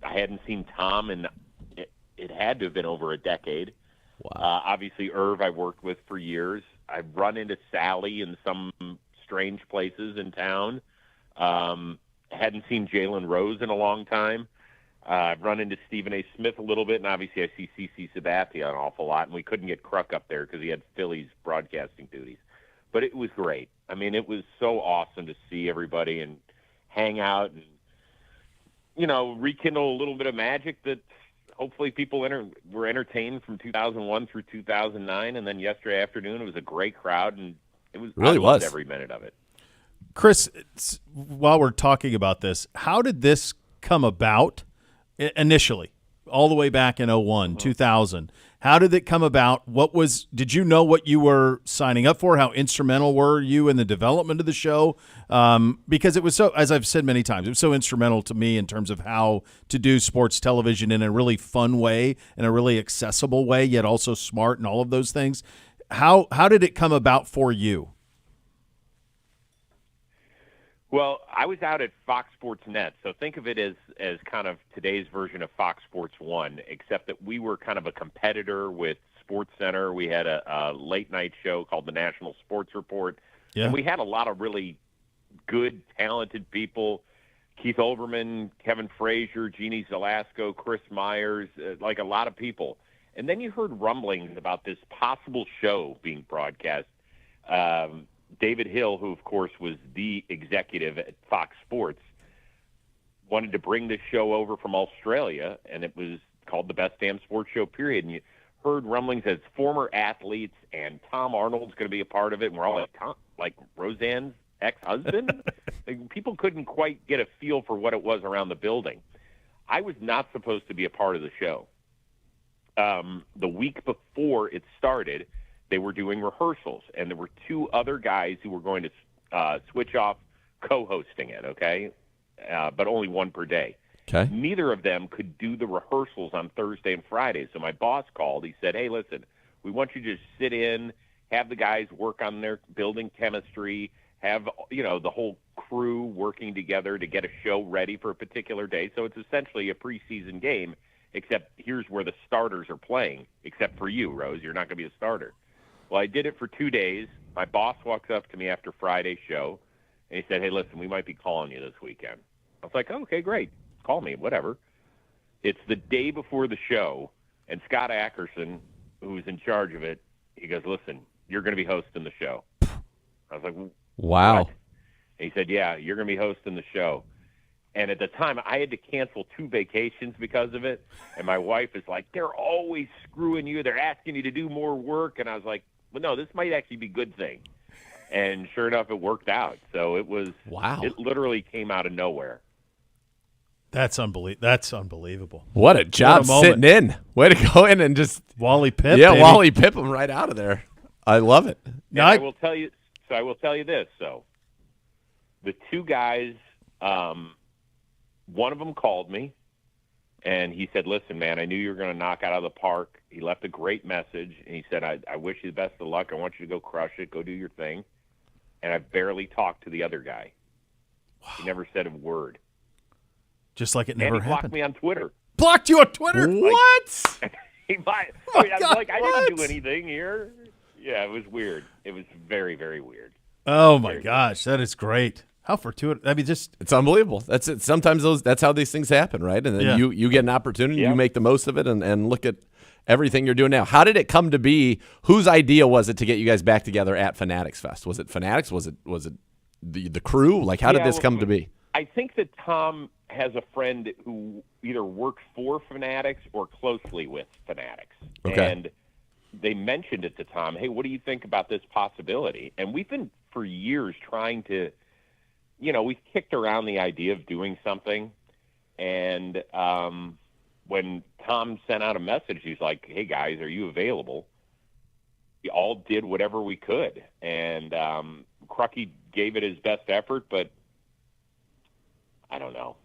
I hadn't seen Tom, and it had to have been over a decade. Wow. Obviously, Irv I worked with for years. I've run into Sally in some strange places in town. Hadn't seen Jalen Rose in a long time. I've run into Stephen A. Smith a little bit, and obviously I see CC Sabathia an awful lot, and we couldn't get Kruk up there because he had Phillies broadcasting duties. But it was great. It was so awesome to see everybody and hang out and, rekindle a little bit of magic that hopefully people were entertained from 2001 through 2009, and then yesterday afternoon it was a great crowd, and it was really loved every minute of it. Chris, while we're talking about this, how did this come about initially, all the way back in 01, 2000? How did it come about? Did you know what you were signing up for? How instrumental were you in the development of the show? Because it was so, as I've said many times, it was so instrumental to me in terms of how to do sports television in a really fun way, in a really accessible way, yet also smart and all of those things. How did it come about for you? Well, I was out at Fox Sports Net, so think of it as kind of today's version of Fox Sports 1, except that we were kind of a competitor with SportsCenter. We had a late-night show called the National Sports Report, and we had a lot of really good, talented people. Keith Olbermann, Kevin Frazier, Jeannie Zelasco, Chris Myers, like a lot of people. And then you heard rumblings about this possible show being broadcast. David Hill, who, of course, was the executive at Fox Sports, wanted to bring this show over from Australia, and it was called the Best Damn Sports Show, period. And you heard rumblings as former athletes, and Tom Arnold's going to be a part of it. And we're all like Roseanne's ex-husband? Like, people couldn't quite get a feel for what it was around the building. I was not supposed to be a part of the show. The week before it started, they were doing rehearsals, and there were two other guys who were going to switch off co-hosting it, okay? But only one per day. Okay. Neither of them could do the rehearsals on Thursday and Friday. So my boss called. He said, hey, listen, we want you to just sit in, have the guys work on their building chemistry, have, the whole crew working together to get a show ready for a particular day. So it's essentially a preseason game, except here's where the starters are playing, except for you, Rose. You're not going to be a starter. Well, I did it for 2 days. My boss walks up to me after Friday's show, and he said, hey, listen, we might be calling you this weekend. I was like, oh, okay, great. Call me, whatever. It's the day before the show, and Scott Ackerson, who's in charge of it, he goes, listen, you're going to be hosting the show. I was like, wow. What? And he said, yeah, you're going to be hosting the show. And at the time, I had to cancel 2 vacations because of it. And my wife is like, they're always screwing you. They're asking you to do more work. And I was like, well, no, this might actually be a good thing. And sure enough, it worked out. So it was, wow. It literally came out of nowhere. That's unbelievable. What a job sitting in. Way to go in and just Wally Pipp. Yeah, baby. Wally Pipp him right out of there. I love it. Now, I will tell you this. So the 2 guys, one of them called me, and he said, listen, man, I knew you were going to knock out of the park. He left a great message, and he said, I wish you the best of luck. I want you to go crush it. Go do your thing. And I barely talked to the other guy. Wow. He never said a word. Just like it never and he happened. blocked me on Twitter. Blocked you on Twitter? What? I didn't do anything here. Yeah, it was weird. It was very, very weird. Oh, my gosh. That is great. How fortuitous. I mean, it's unbelievable. That's it. Sometimes that's how these things happen, right? And then you get an opportunity, you make the most of it, and look at everything you're doing now. How did it come to be? Whose idea was it to get you guys back together at Fanatics Fest? Was it Fanatics? Was it the crew? Like, how did this come to be? I think that Tom has a friend who either works for Fanatics or closely with Fanatics. Okay. And they mentioned it to Tom, hey, what do you think about this possibility? And we've been for years trying to, we've kicked around the idea of doing something. And when Tom sent out a message, he's like, hey, guys, are you available? We all did whatever we could. And Crucky gave it his best effort, but I don't know.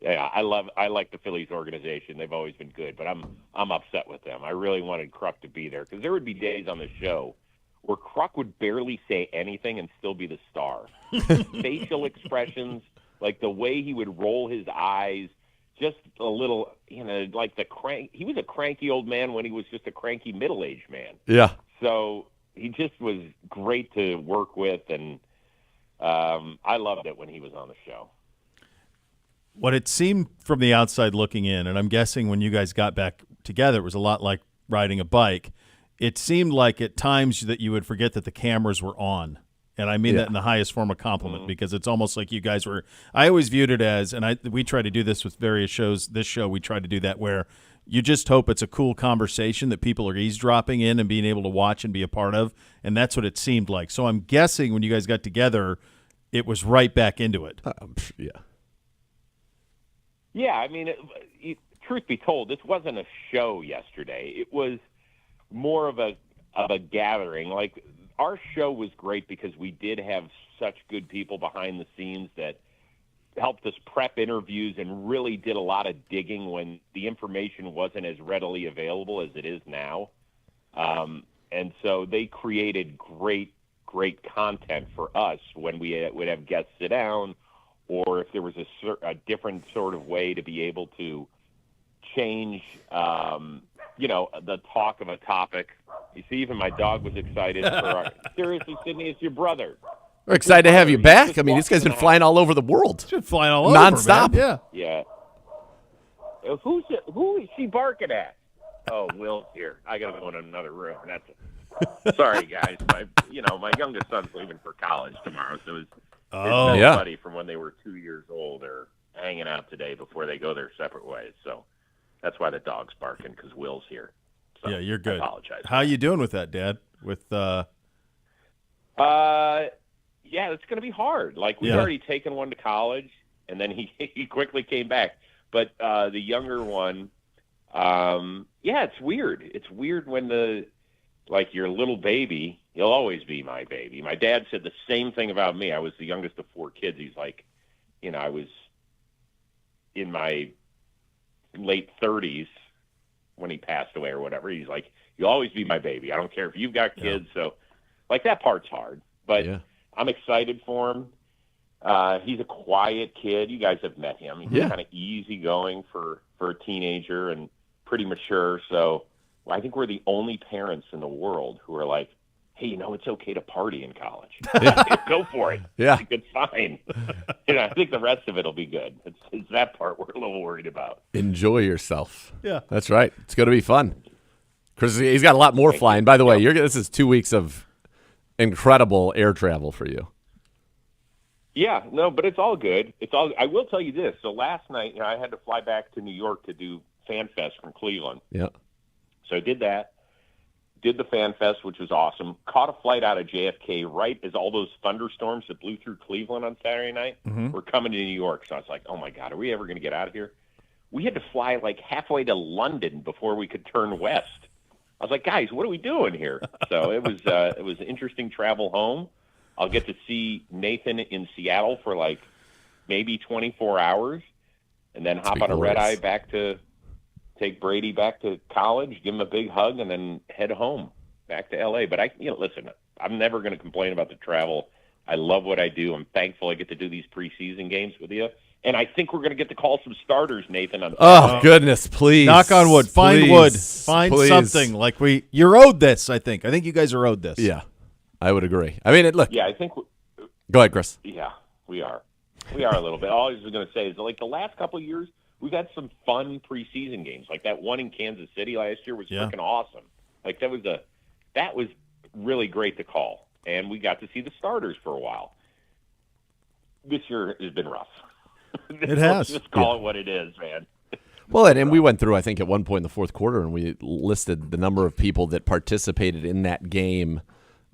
Yeah, I like the Phillies organization. They've always been good, but I'm upset with them. I really wanted Kruk to be there because there would be days on the show where Kruk would barely say anything and still be the star. Facial expressions, like the way he would roll his eyes, just a little, like he was a cranky old man when he was just a cranky middle-aged man. Yeah. So he just was great to work with, and I loved it when he was on the show. What it seemed from the outside looking in, and I'm guessing when you guys got back together, it was a lot like riding a bike. It seemed like at times that you would forget that the cameras were on. And I mean that in the highest form of compliment because it's almost like you guys were – I always viewed it as – and we try to do this with various shows. This show, we try to do that where you just hope it's a cool conversation that people are eavesdropping in and being able to watch and be a part of. And that's what it seemed like. So I'm guessing when you guys got together, it was right back into it. Yeah. Yeah, I mean, truth be told, this wasn't a show yesterday. It was more of a gathering. Like, our show was great because we did have such good people behind the scenes that helped us prep interviews and really did a lot of digging when the information wasn't as readily available as it is now. And so they created great content for us when we would have guests sit down, or if there was a different sort of way to be able to change, the talk of a topic. You see, even my dog was excited. Seriously, Sydney, it's your brother. We're excited to have you back. I mean, this guy's been flying all over the world. He's been flying all over, nonstop. Man. Yeah. Who is she barking at? Oh, Will's here. I got to go in another room. Sorry, guys. My youngest son's leaving for college tomorrow, so his best buddy from when they were 2 years old are hanging out today before they go their separate ways. So that's why the dog's barking, because Will's here. So yeah, you're good. I apologize. How you doing with that, Dad? Yeah, it's going to be hard. Like, we've already taken one to college, and then he quickly came back. But the younger one, it's weird. It's weird when your little baby, he'll always be my baby. My dad said the same thing about me. I was the youngest of 4 kids. He's like, I was in my late 30s when he passed away or whatever. He's like, you'll always be my baby. I don't care if you've got kids. So, that part's hard. But I'm excited for him. He's a quiet kid. You guys have met him. He's kind of easygoing for a teenager and pretty mature. So I think we're the only parents in the world who are like, hey, it's okay to party in college. Go for it. Yeah. It's fine. I think the rest of it will be good. It's that part we're a little worried about. Enjoy yourself. Yeah. That's right. It's going to be fun. Chris, he's got a lot more flying. By the way, this is 2 weeks of incredible air travel for you. Yeah, no, but it's all good. I will tell you this. So last night, I had to fly back to New York to do Fan Fest from Cleveland. Yeah. So I did that. Did the Fan Fest, which was awesome. Caught a flight out of JFK right as all those thunderstorms that blew through Cleveland on Saturday night were coming to New York. So I was like, oh, my God, are we ever going to get out of here? We had to fly like halfway to London before we could turn west. I was like, guys, what are we doing here? So it was interesting travel home. I'll get to see Nathan in Seattle for like maybe 24 hours and then hop on a red eye back to take Brady back to college, give him a big hug, and then head home back to L.A. But listen, I'm never going to complain about the travel. I love what I do. I'm thankful I get to do these preseason games with you. And I think we're going to get to call some starters, Nathan. Goodness, please. Knock on wood. Find wood. Find please. something. You're owed this, I think. I think you guys are owed this. Yeah, I would agree. I mean, look. Yeah, I think. Go ahead, Chris. Yeah, we are. We are a little bit. All I was going to say is, the last couple of years, we've had some fun preseason games. Like that one in Kansas City last year was freaking awesome. That was really great to call. And we got to see the starters for a while. This year has been rough. It has. Just call it what it is, man. Well, and we went through, I think, at one point in the fourth quarter, and we listed the number of people that participated in that game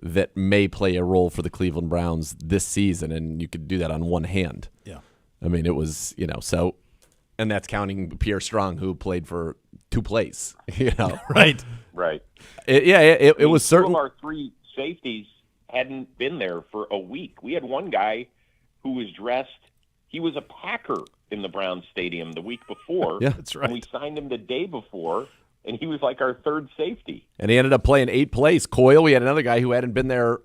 that may play a role for the Cleveland Browns this season, and you could do that on one hand. Yeah. I mean, it was, so, and that's counting Pierre Strong, who played for 2 plays, Right. Right. It was certainly. 2 of our 3 safeties hadn't been there for a week. We had one guy who was dressed. He was a Packer in the Browns stadium the week before. Yeah, that's right. And we signed him the day before, and he was like our 3rd safety. And he ended up playing 8 plays. Coyle, we had another guy who hadn't been there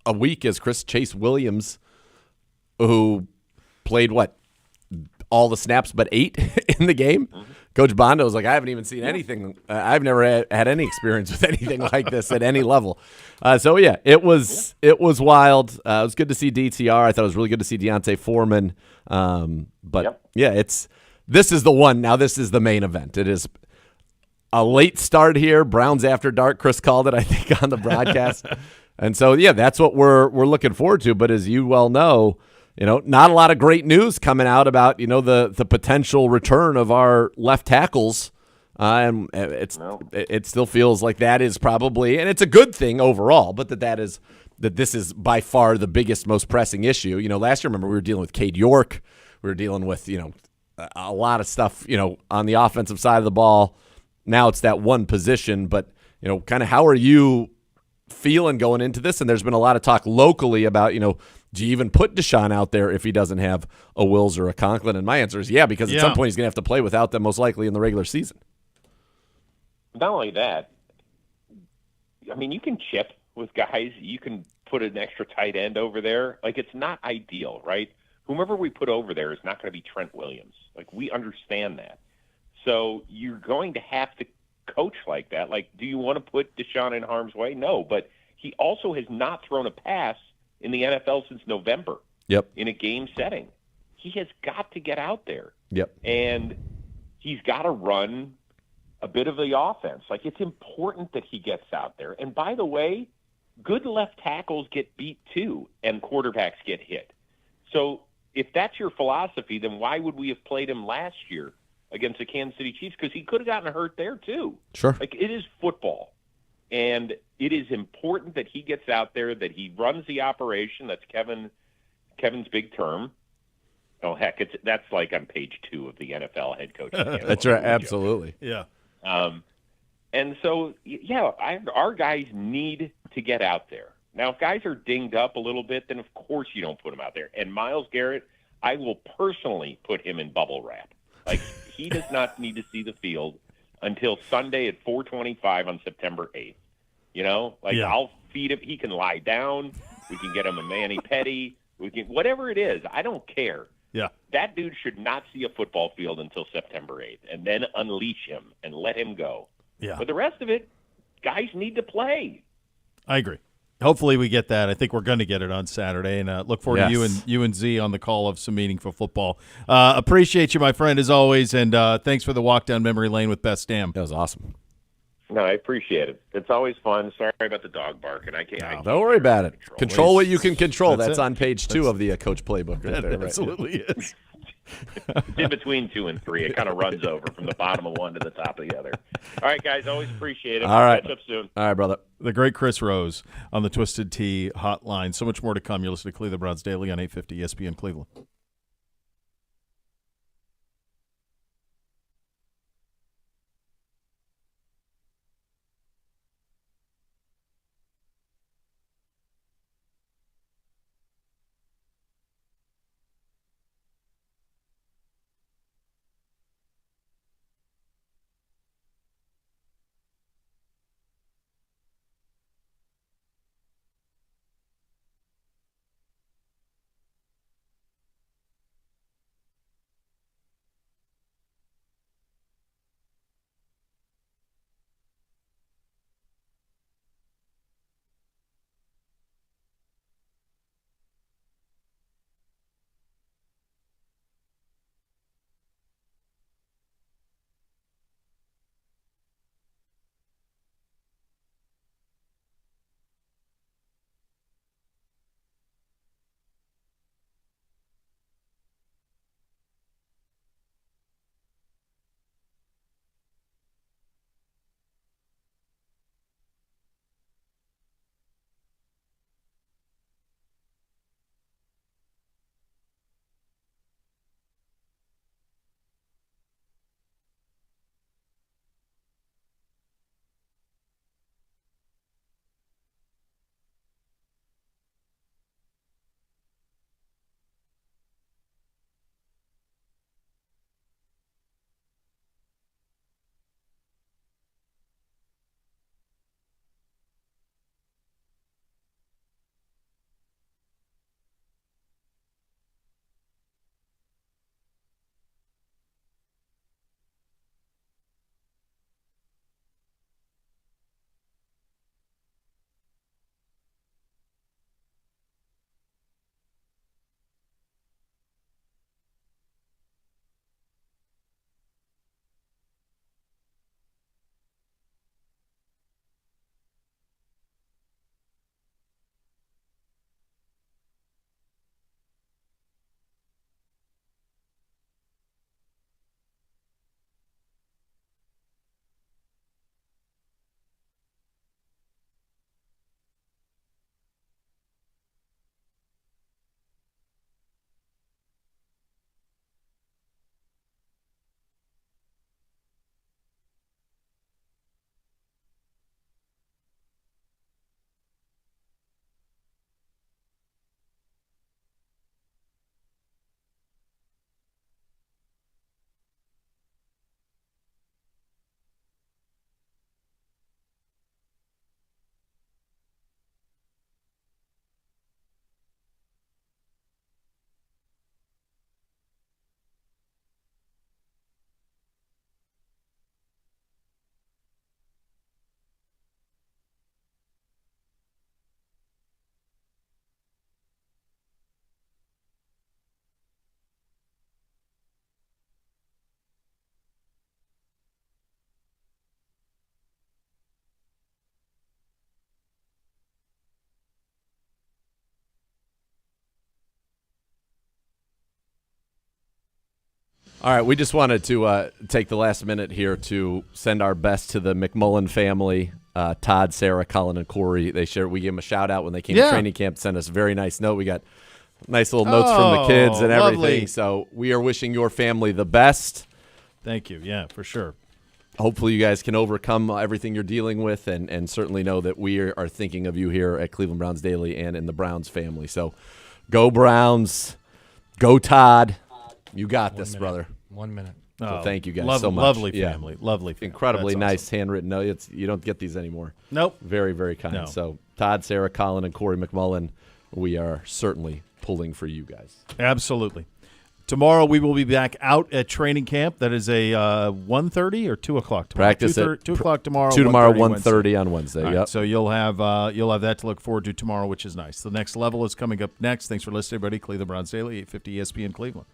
a week, as Chase Williams, who played, all the snaps but 8 in the game. Mm-hmm. Coach Bondo was like, I haven't even seen anything. I've never had any experience with anything like this at any level. It was wild. It was good to see DTR. I thought it was really good to see Deontay Foreman. This is the one. Now this is the main event. It is a late start here. Browns after dark. Chris called it, I think, on the broadcast. And so, that's what we're looking forward to. But as you well know, not a lot of great news coming out about, the potential return of our left tackles. And it still feels like that is probably, and it's a good thing overall, but that this is by far the biggest, most pressing issue. Last year, remember, we were dealing with Cade York. We were dealing with, a lot of stuff, on the offensive side of the ball. Now it's that one position, but, kind of how are you feeling going into this? And there's been a lot of talk locally about, do you even put Deshaun out there if he doesn't have a Wills or a Conklin? And my answer is because at some point he's going to have to play without them, most likely in the regular season. Not only that, I mean, you can chip with guys. You can put an extra tight end over there. It's not ideal, right? Whomever we put over there is not going to be Trent Williams. We understand that. So you're going to have to coach like that. Do you want to put Deshaun in harm's way? No, but he also has not thrown a pass in the NFL since November. Yep. In a game setting. He has got to get out there. Yep. And he's got to run a bit of the offense. Like, it's important that he gets out there. And by the way, good left tackles get beat too, and quarterbacks get hit. So if that's your philosophy, then why would we have played him last year against the Kansas City Chiefs? Because he could have gotten hurt there too. Sure. Like, it is football. And it is important that he gets out there, that he runs the operation. That's Kevin's big term. Oh, heck, that's like on page 2 of the NFL head coach. That's right. Absolutely. Yeah. And so, yeah, our guys need to get out there. Now, if guys are dinged up a little bit, then of course you don't put them out there. And Myles Garrett, I will personally put him in bubble wrap. Like, he does not need to see the field until Sunday at 4:25 on September 8th. You know, like, Yeah. I'll feed him. He can lie down. We can get him a mani-pedi. We can, whatever it is. I don't care. Yeah. That dude should not see a football field until September 8th, and then unleash him and let him go. Yeah. But the rest of it, guys need to play. I agree. Hopefully we get that. I think we're going to get it on Saturday, and look forward to you and Z on the call of some meaningful football. Appreciate you, my friend, as always, and thanks for the walk down memory lane with Best Damn. That was awesome. No, I appreciate it. It's always fun. Sorry about the dog bark, and I can't. Don't worry about it. Control what you can control. That's That's it. on page 2 of the coach playbook right there. It Right? absolutely is. It's in between 2 and 3. It kind of runs over from the bottom of one to the top of the other. All right, guys. Always appreciate it. All right. Catch up soon. All right, brother. The great Chris Rose on the Twisted Tea hotline. So much more to come. You're listening to Cleveland Browns Daily on 850 ESPN Cleveland. All right, we just wanted to take the last minute here to send our best to the McMullen family, Todd, Sarah, Colin, and Corey. We gave them a shout out when they came to training camp. Sent us a very nice note. We got nice little notes from the kids and everything. Lovely. So we are wishing your family the best. Thank you. Yeah, for sure. Hopefully you guys can overcome everything you're dealing with, and certainly know that we are thinking of you here at Cleveland Browns Daily and in the Browns family. So go Browns. Go Todd. You got this, brother. 1 minute. So thank you guys so much. Lovely family. Lovely family. Incredibly That's nice awesome. handwritten notes. You don't get these anymore. Nope. Very, very kind. No. So Todd, Sarah, Colin, and Corey McMullen, we are certainly pulling for you guys. Absolutely. Tomorrow we will be back out at training camp. That is a 1:30 or 2 o'clock tomorrow. Practice at 2 o'clock tomorrow. 2 tomorrow, 1:30 1:30 on Wednesday. All Yep. right, so you'll have that to look forward to tomorrow, which is nice. The next level is coming up next. Thanks for listening, everybody. Cleveland Browns Daily, 850 ESPN Cleveland.